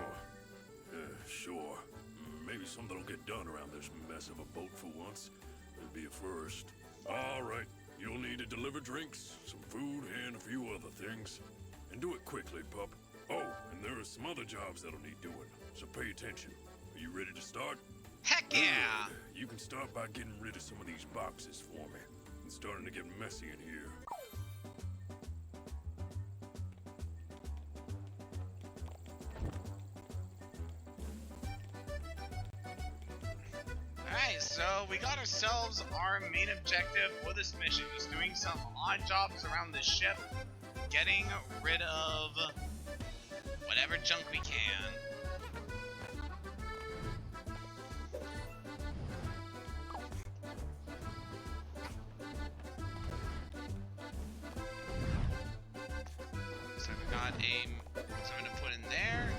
Sure. Maybe something will get done around this mess of a boat for once. It'll be a first. All right. You'll need to deliver drinks, some food, and a few other things. And do it quickly, pup. Oh, and there are some other jobs that'll need doing, so pay attention. Are you ready to start? Heck yeah! Good. You can start by getting rid of some of these boxes for me. It's starting to get messy in here. Alright, so we got ourselves our main objective for this mission, just doing some odd jobs around the ship, getting rid of whatever junk we can. So we got something to put in there.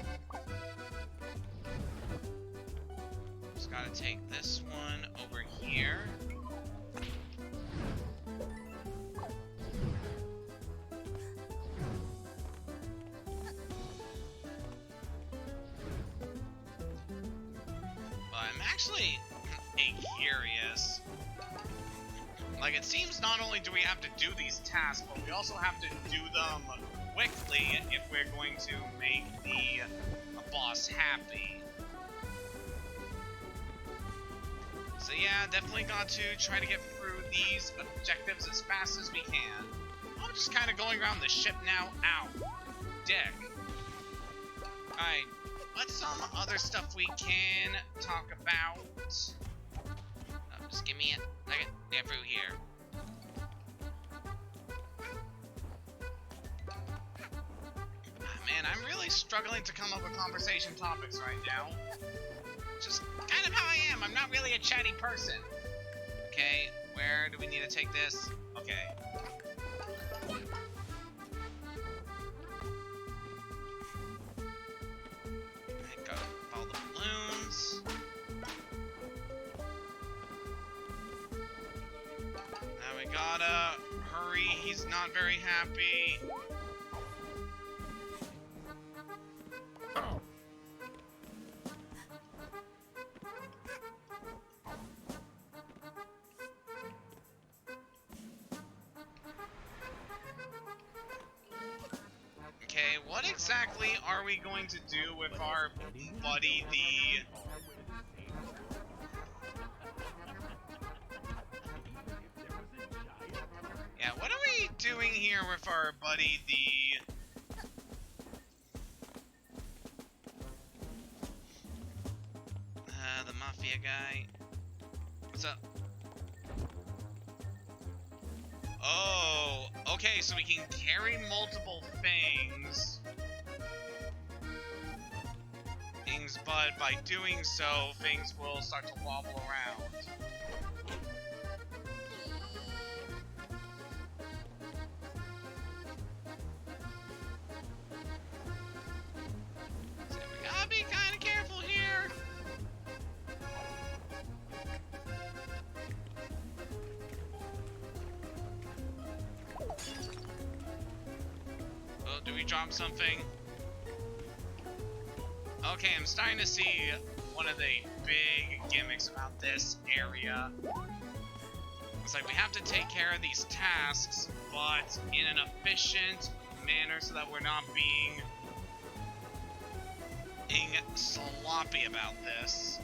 Just gotta take this one over here. But I'm actually curious. Like, it seems not only do we have to do these tasks, but we also have to do them quickly if we're going to make the boss happy. So yeah, definitely got to try to get through these objectives as fast as we can. I'm just kind of going around the ship now. Ow. Dick. Alright, what's some other stuff we can talk about? Just give me a second. Get through here. Man, I'm really struggling to come up with conversation topics right now. Just kind of how I am. I'm not really a chatty person. Okay, where do we need to take this? Okay. Go follow the balloons. Now we gotta hurry. He's not very happy. Okay, what exactly are we going to do with our buddy, the... Yeah, what are we doing here with our buddy, the mafia guy? What's up? Oh, okay, so we can carry multiple things, but by doing so, things will start to wobble around. do we drop something? Okay, I'm starting to see one of the big gimmicks about this area. It's like we have to take care of these tasks, but in an efficient manner so that we're not being sloppy about this.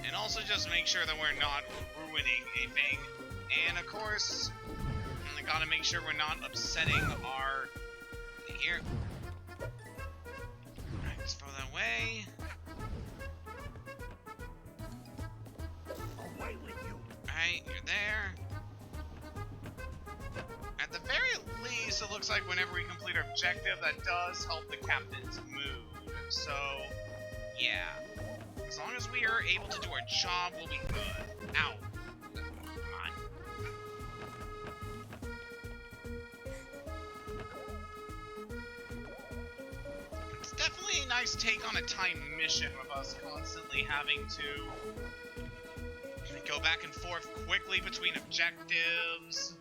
And also just make sure that we're not ruining anything. And of course, we gotta make sure we're not upsetting our... Here. Alright, let's throw that away. Away with you. Alright, you're there. At the very least, it looks like whenever we complete our objective, that does help the captain's mood. So, yeah. As long as we are able to do our job, we'll be good. Ow. Come on. It's definitely a nice take on a time mission with us constantly having to go back and forth quickly between objectives.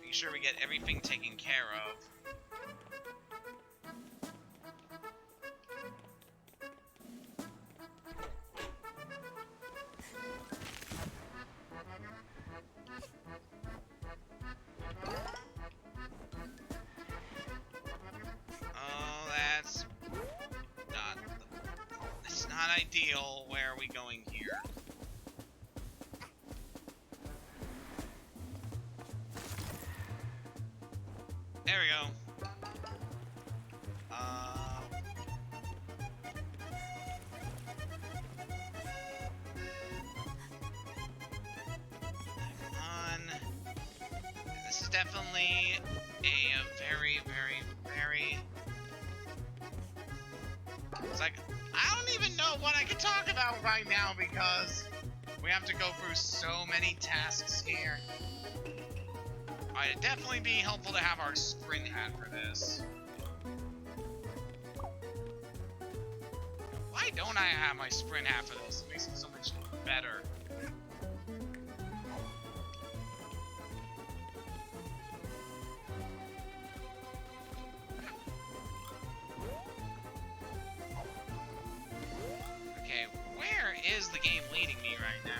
Make sure we get everything taken care of. Oh, that's not ideal. Where are we going here? There we go. Come on. This is definitely a very, very, very... It's like, I don't even know what I can talk about right now because we have to go through so many tasks here. Alright, it'd definitely be helpful to have our sprint hat for this. Why don't I have my sprint hat for this? It makes it so much better. Okay, where is the game leading me right now?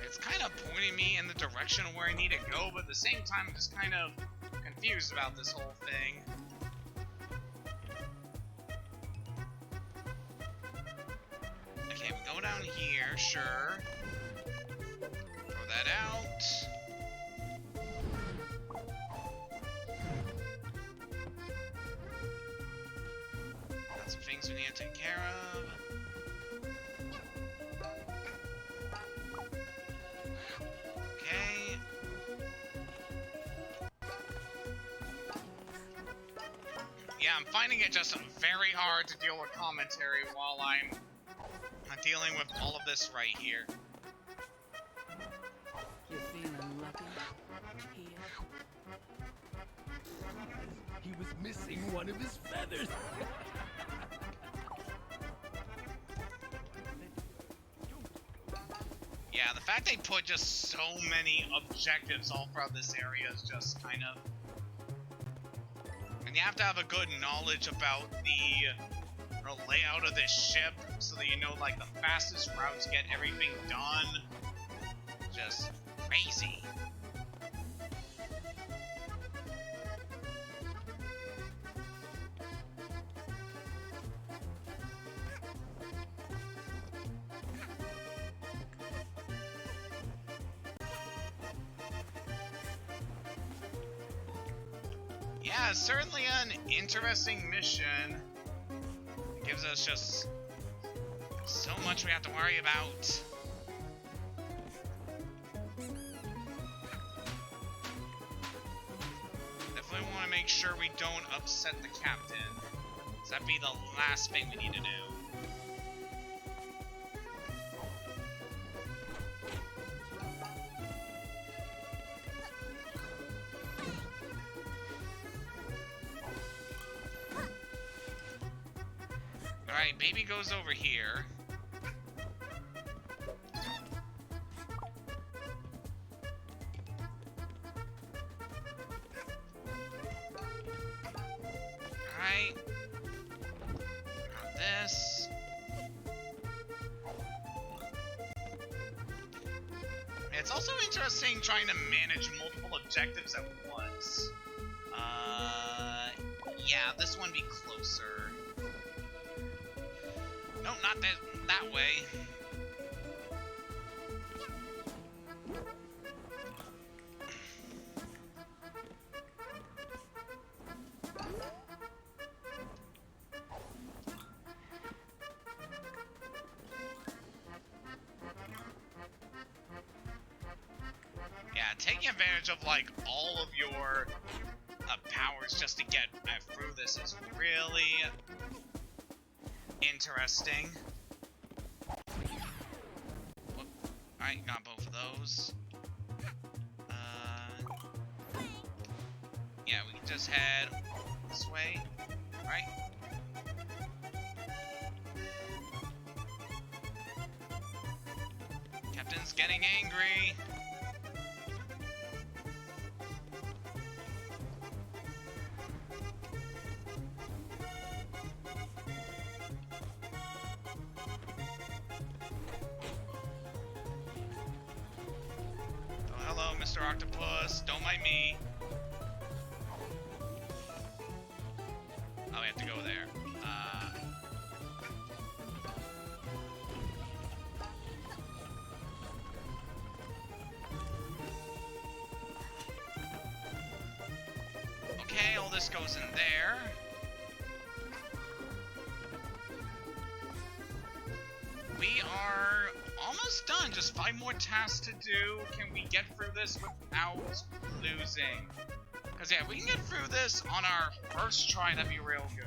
It's kind of pointing me in the direction of where I need to go, but at the same time, I'm just kind of confused about this whole thing. Okay, we go down here, sure. Throw that out. Got some things we need to take care of. Okay. Yeah, I'm finding it just very hard to deal with commentary while I'm dealing with all of this right here. You're feeling lucky here? He was missing one of his feathers. Yeah, the fact they put just so many objectives all throughout this area is just kind of... And you have to have a good knowledge about the layout of this ship so that you know, like, the fastest route to get everything done. Just crazy. Yeah, it's certainly an interesting mission. It gives us just so much we have to worry about. Definitely want to make sure we don't upset the captain. That'd be the last thing we need to do. Alright, baby goes over here. Alright. Got this. It's also interesting trying to manage multiple objectives at once. Yeah, this one be closer. No, not that way. Yeah, taking advantage of like all of your powers just to get through this is really interesting. Alright, got both of those. Yeah, we can just head this way, right? Captain's getting angry. Mr. Octopus, don't mind me. Oh, we have to go there. Okay, all this goes in there. We are almost done. Just 5 more tasks to do. Can we get through this without losing? Because, yeah, we can get through this on our first try. That'd be real good.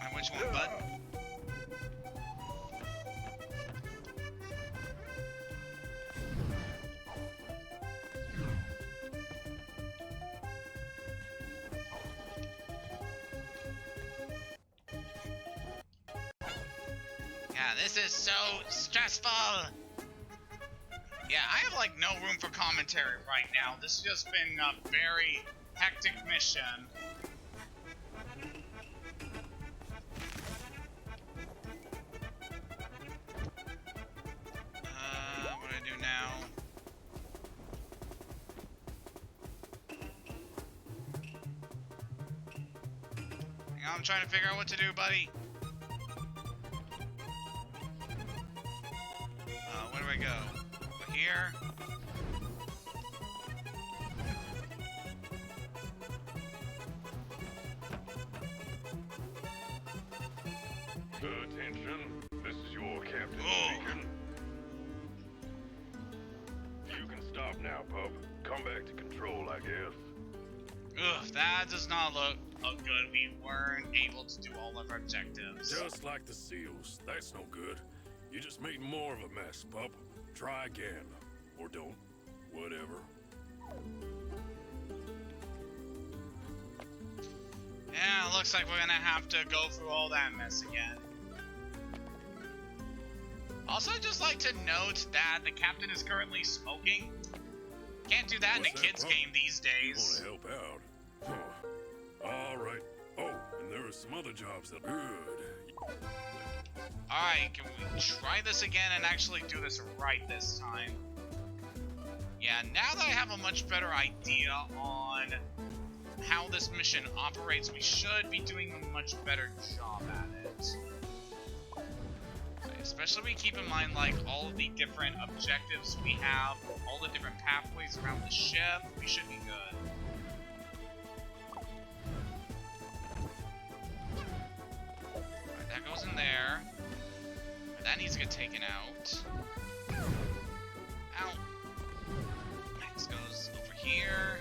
And which one, bud? This is so stressful. Yeah, I have like no room for commentary right now. This has just been a very hectic mission. What do I do now? Hang on, I'm trying to figure out what to do, buddy. Where do I go? Over here? Attention, this is your captain speaking. You can stop now, pup. Come back to control, I guess. Ugh, that does not look good. We weren't able to do all of our objectives. Just like the seals. That's no good. You just made more of a mess, pup. Try again. Or don't. Whatever. Yeah, looks like we're gonna have to go through all that mess again. Also, I'd just like to note that the captain is currently smoking. Can't do that in a kids game these days. You wanna help out? Huh. Alright. Oh, and there are some other jobs that are good. Alright, can we try this again and actually do this right this time? Yeah, now that I have a much better idea on how this mission operates, we should be doing a much better job at it. Especially we keep in mind, like, all of the different objectives we have, all the different pathways around the ship, we should be good. Alright, that goes in there. That needs to get taken out. Ow. Next goes over here.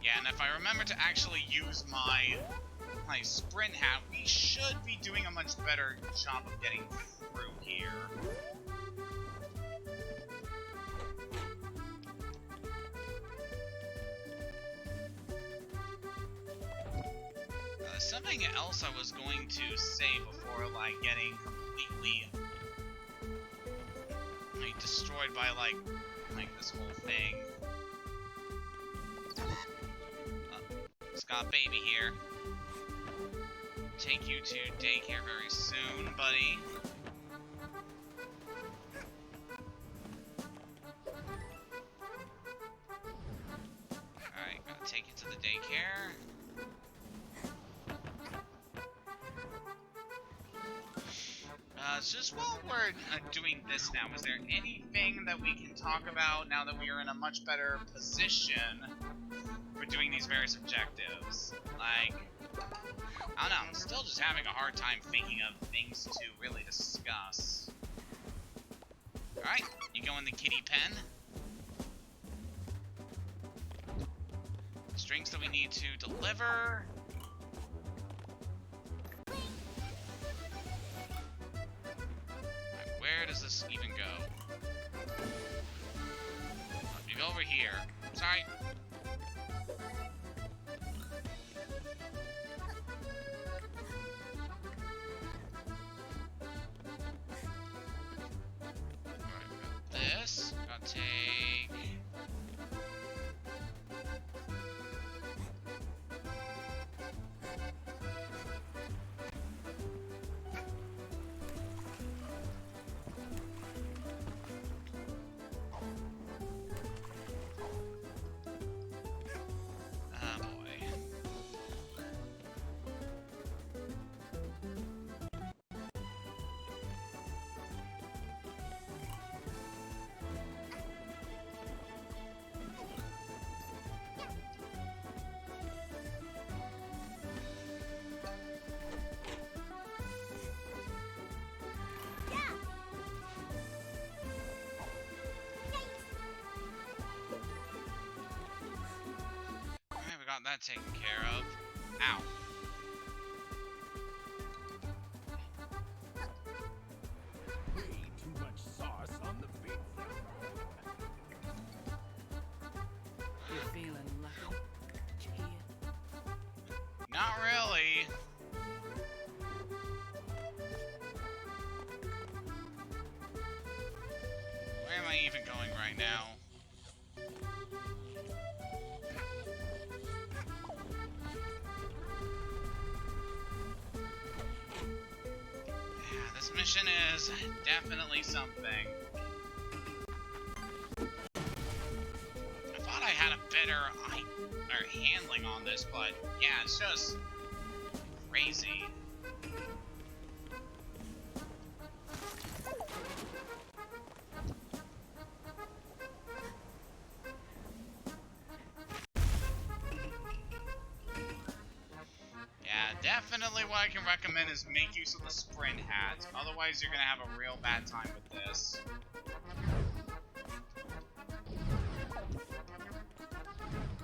Yeah, and if I remember to actually use my sprint hat, we should be doing a much better job of getting through here. Something else I was going to say before, like, getting completely destroyed by like this whole thing. Scott Baby here. Take you to daycare very soon, buddy. Alright, gotta take you to the daycare. Just while we're doing this now, is there anything that we can talk about now that we are in a much better position for doing these various objectives? Like, I don't know, I'm still just having a hard time thinking of things to really discuss. Alright, you go in the kitty pen. Drinks that we need to deliver. Where does this even go? You go over here. Sorry. Alright, this. Gotta take... Got that taken care of. Ow. Way too much sauce on the pizza. You're feeling lucky, kid? Not really. Where am I even going right now? Mission is definitely something. I thought I had a better handling on this, but yeah, it's just crazy. Definitely what I can recommend is make use of the sprint hat. Otherwise, you're going to have a real bad time with this.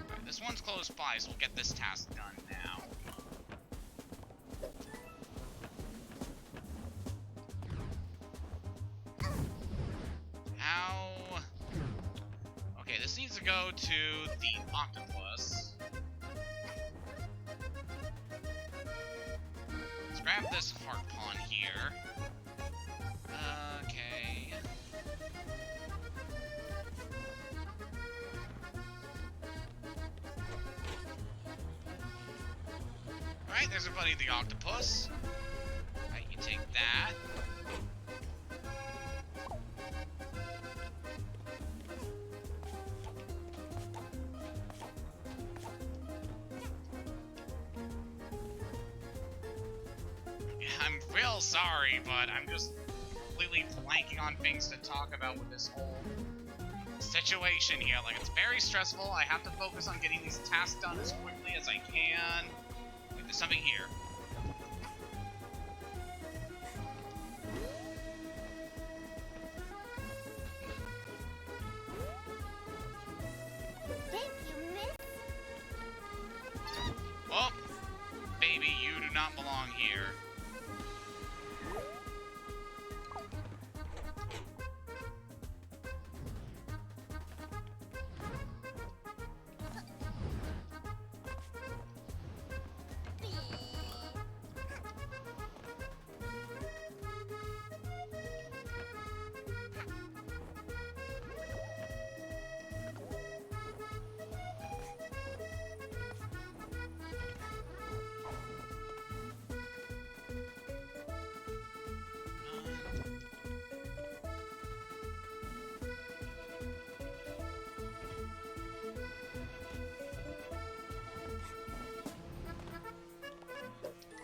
Right, this one's close by, so we'll get this task done now. How... Okay, this needs to go to the octopus. Grab this harpoon here. Okay. Alright, there's our buddy the octopus. Alright, you take that. I'm real sorry, but I'm just completely blanking on things to talk about with this whole situation here. Like, it's very stressful. I have to focus on getting these tasks done as quickly as I can. Wait, there's something here. Thank you, miss. here.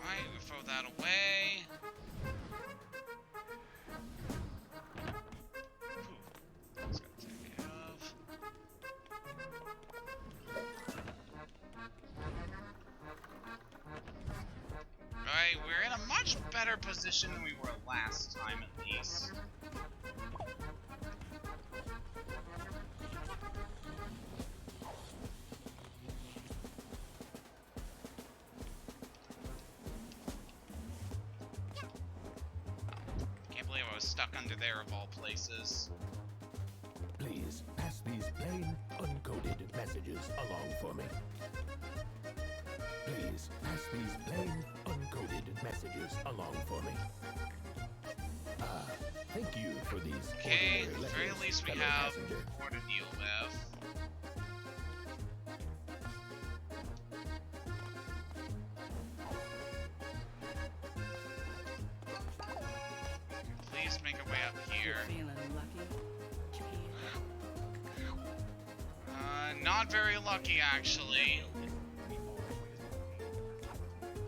Alright, we throw that away. That's gotta take care of. Alright, we're in a much better position than we were last time, at least. Can't believe I was stuck under there of all places. Please pass these plain, uncoded messages along for me. Please pass these plain, uncoded messages along for me. Thank you for these Okay, ordinary at the very letters, least we fellow have passenger. more to deal with. Please make our way up here. Feeling lucky? Not very lucky, actually.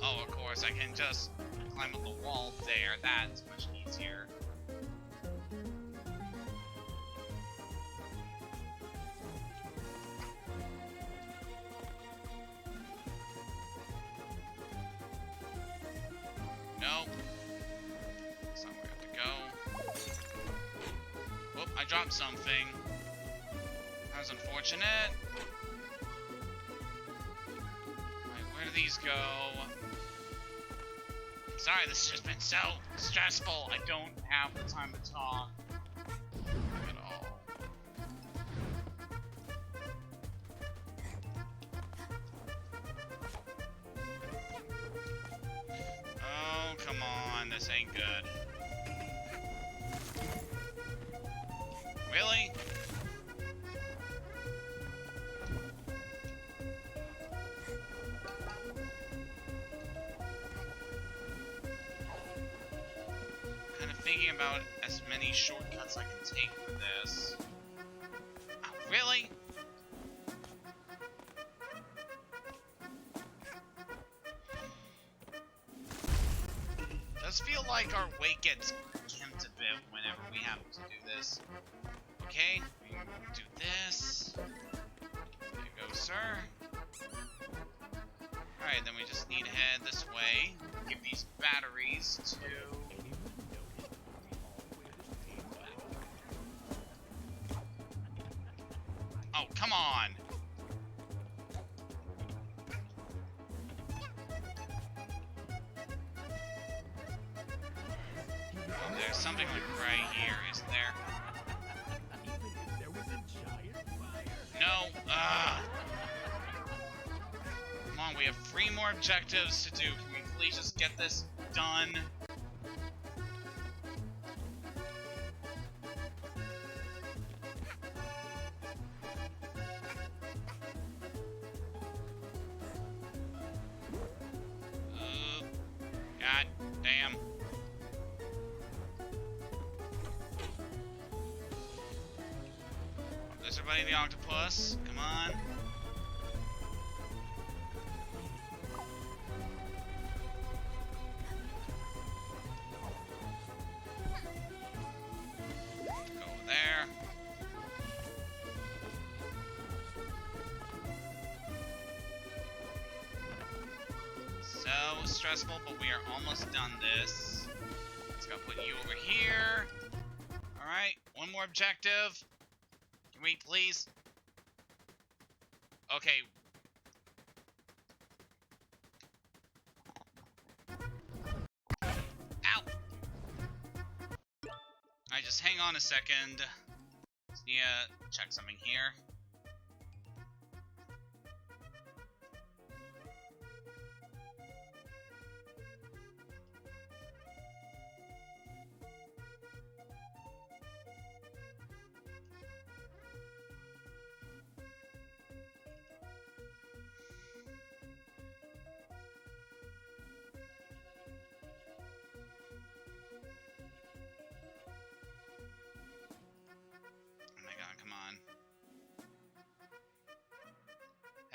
Oh, of course, I can just climb up the wall there. That's much easier. Nope. That's not where I have to go. Whoop, I dropped something. That was unfortunate. Alright, where do these go? Sorry, this has just been so stressful. I don't have the time to talk at all. Oh, come on. This ain't good. Really? Kind of thinking about as many shortcuts I can take for this. Oh, really? Does feel like our weight gets gimped a bit whenever we have to do this. Okay, we can do this. There you go, sir. Alright, then we just need to head this way. Give these batteries to... Oh, come on! Oh, there's something like right here, isn't there? No, come on, we have 3 more objectives to do. Can we please just get this done? God damn. There's everybody in the octopus. Come on. Go over there. So stressful, but we are almost done this. Let's go put you over here. Alright, one more objective. Can we please? Okay. Alright, just hang on a second. Yeah, check something here.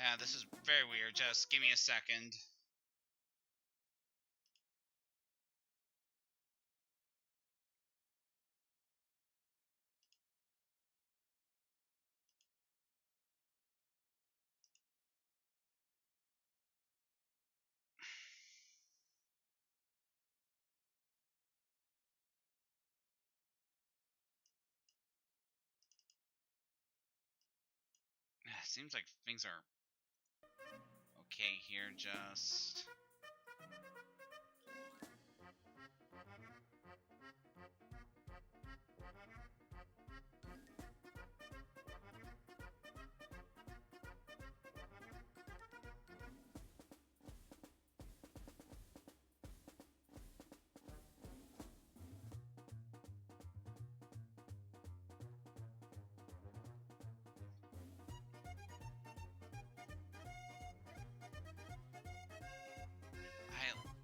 Yeah, this is very weird. Just give me a second. Seems like things are okay here, just...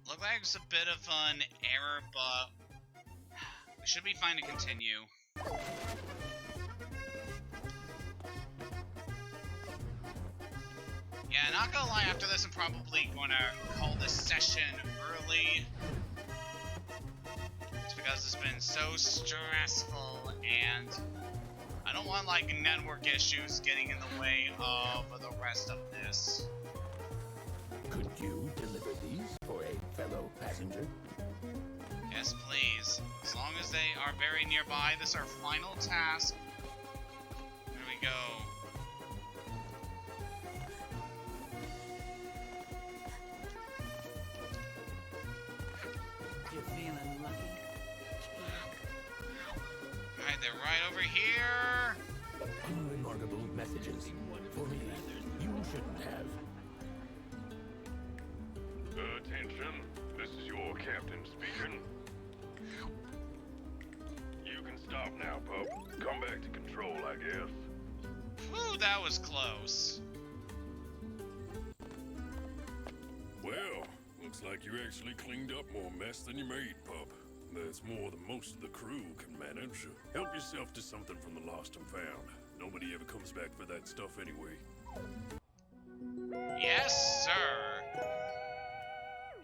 Look like it's a bit of an error, but it should be fine to continue. Yeah, not gonna lie, after this I'm probably gonna call this session early. It's because it's been so stressful and I don't want like network issues getting in the way of the rest of this. Could you deliver these for a fellow passenger? Yes, please. As long as they are very nearby, this is our final task. There we go. You're feeling lucky? Alright, they're right over here. Unremarkable messages. For me, you shouldn't have. Attention, this is your captain speaking. You can stop now, pup. Come back to control, I guess. Whew, that was close. Well, looks like you actually cleaned up more mess than you made, pup. That's more than most of the crew can manage. Help yourself to something from the lost and found. Nobody ever comes back for that stuff anyway. Yes, sir.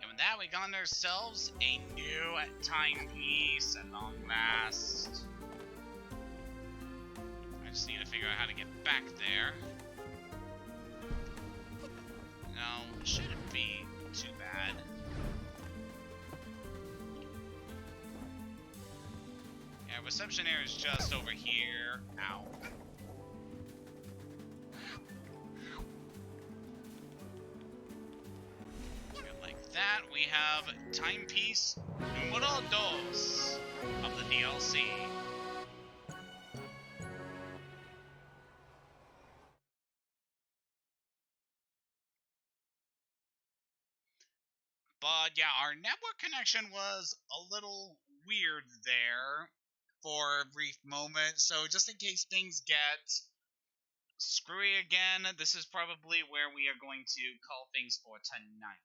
And with that, we got ourselves a new timepiece at long last. I just need to figure out how to get back there. No, shouldn't be too bad. Yeah, reception area is just over here. Ow. That we have timepiece numero 2 of the DLC. But yeah, our network connection was a little weird there for a brief moment, so just in case things get screwy again, this is probably where we are going to call things for tonight.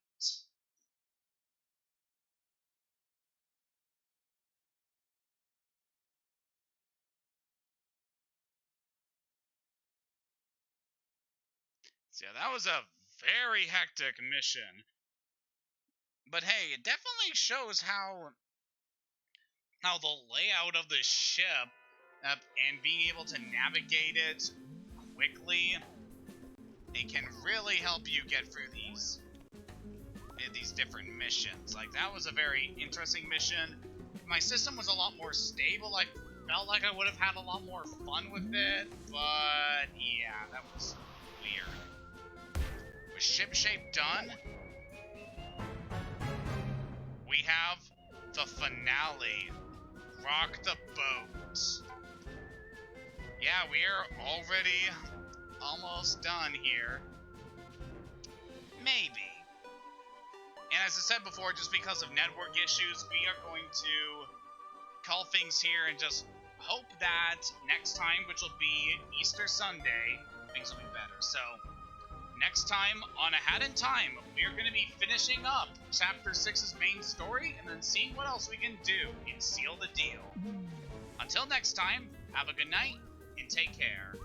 So yeah, that was a very hectic mission. But hey, it definitely shows how the layout of the ship and being able to navigate it quickly, it can really help you get through these different missions. Like, that was a very interesting mission. If my system was a lot more stable, I felt like I would have had a lot more fun with it, but yeah, that was weird. With ship shape done, we have the finale rock the boat. Yeah, we're already almost done here. Maybe. And as I said before, just because of network issues, we are going to call things here and just hope that next time, which will be Easter Sunday, things will be better. So, next time on A Hat in Time, we are going to be finishing up Chapter 6's main story and then seeing what else we can do in Seal the Deal. Until next time, have a good night and take care.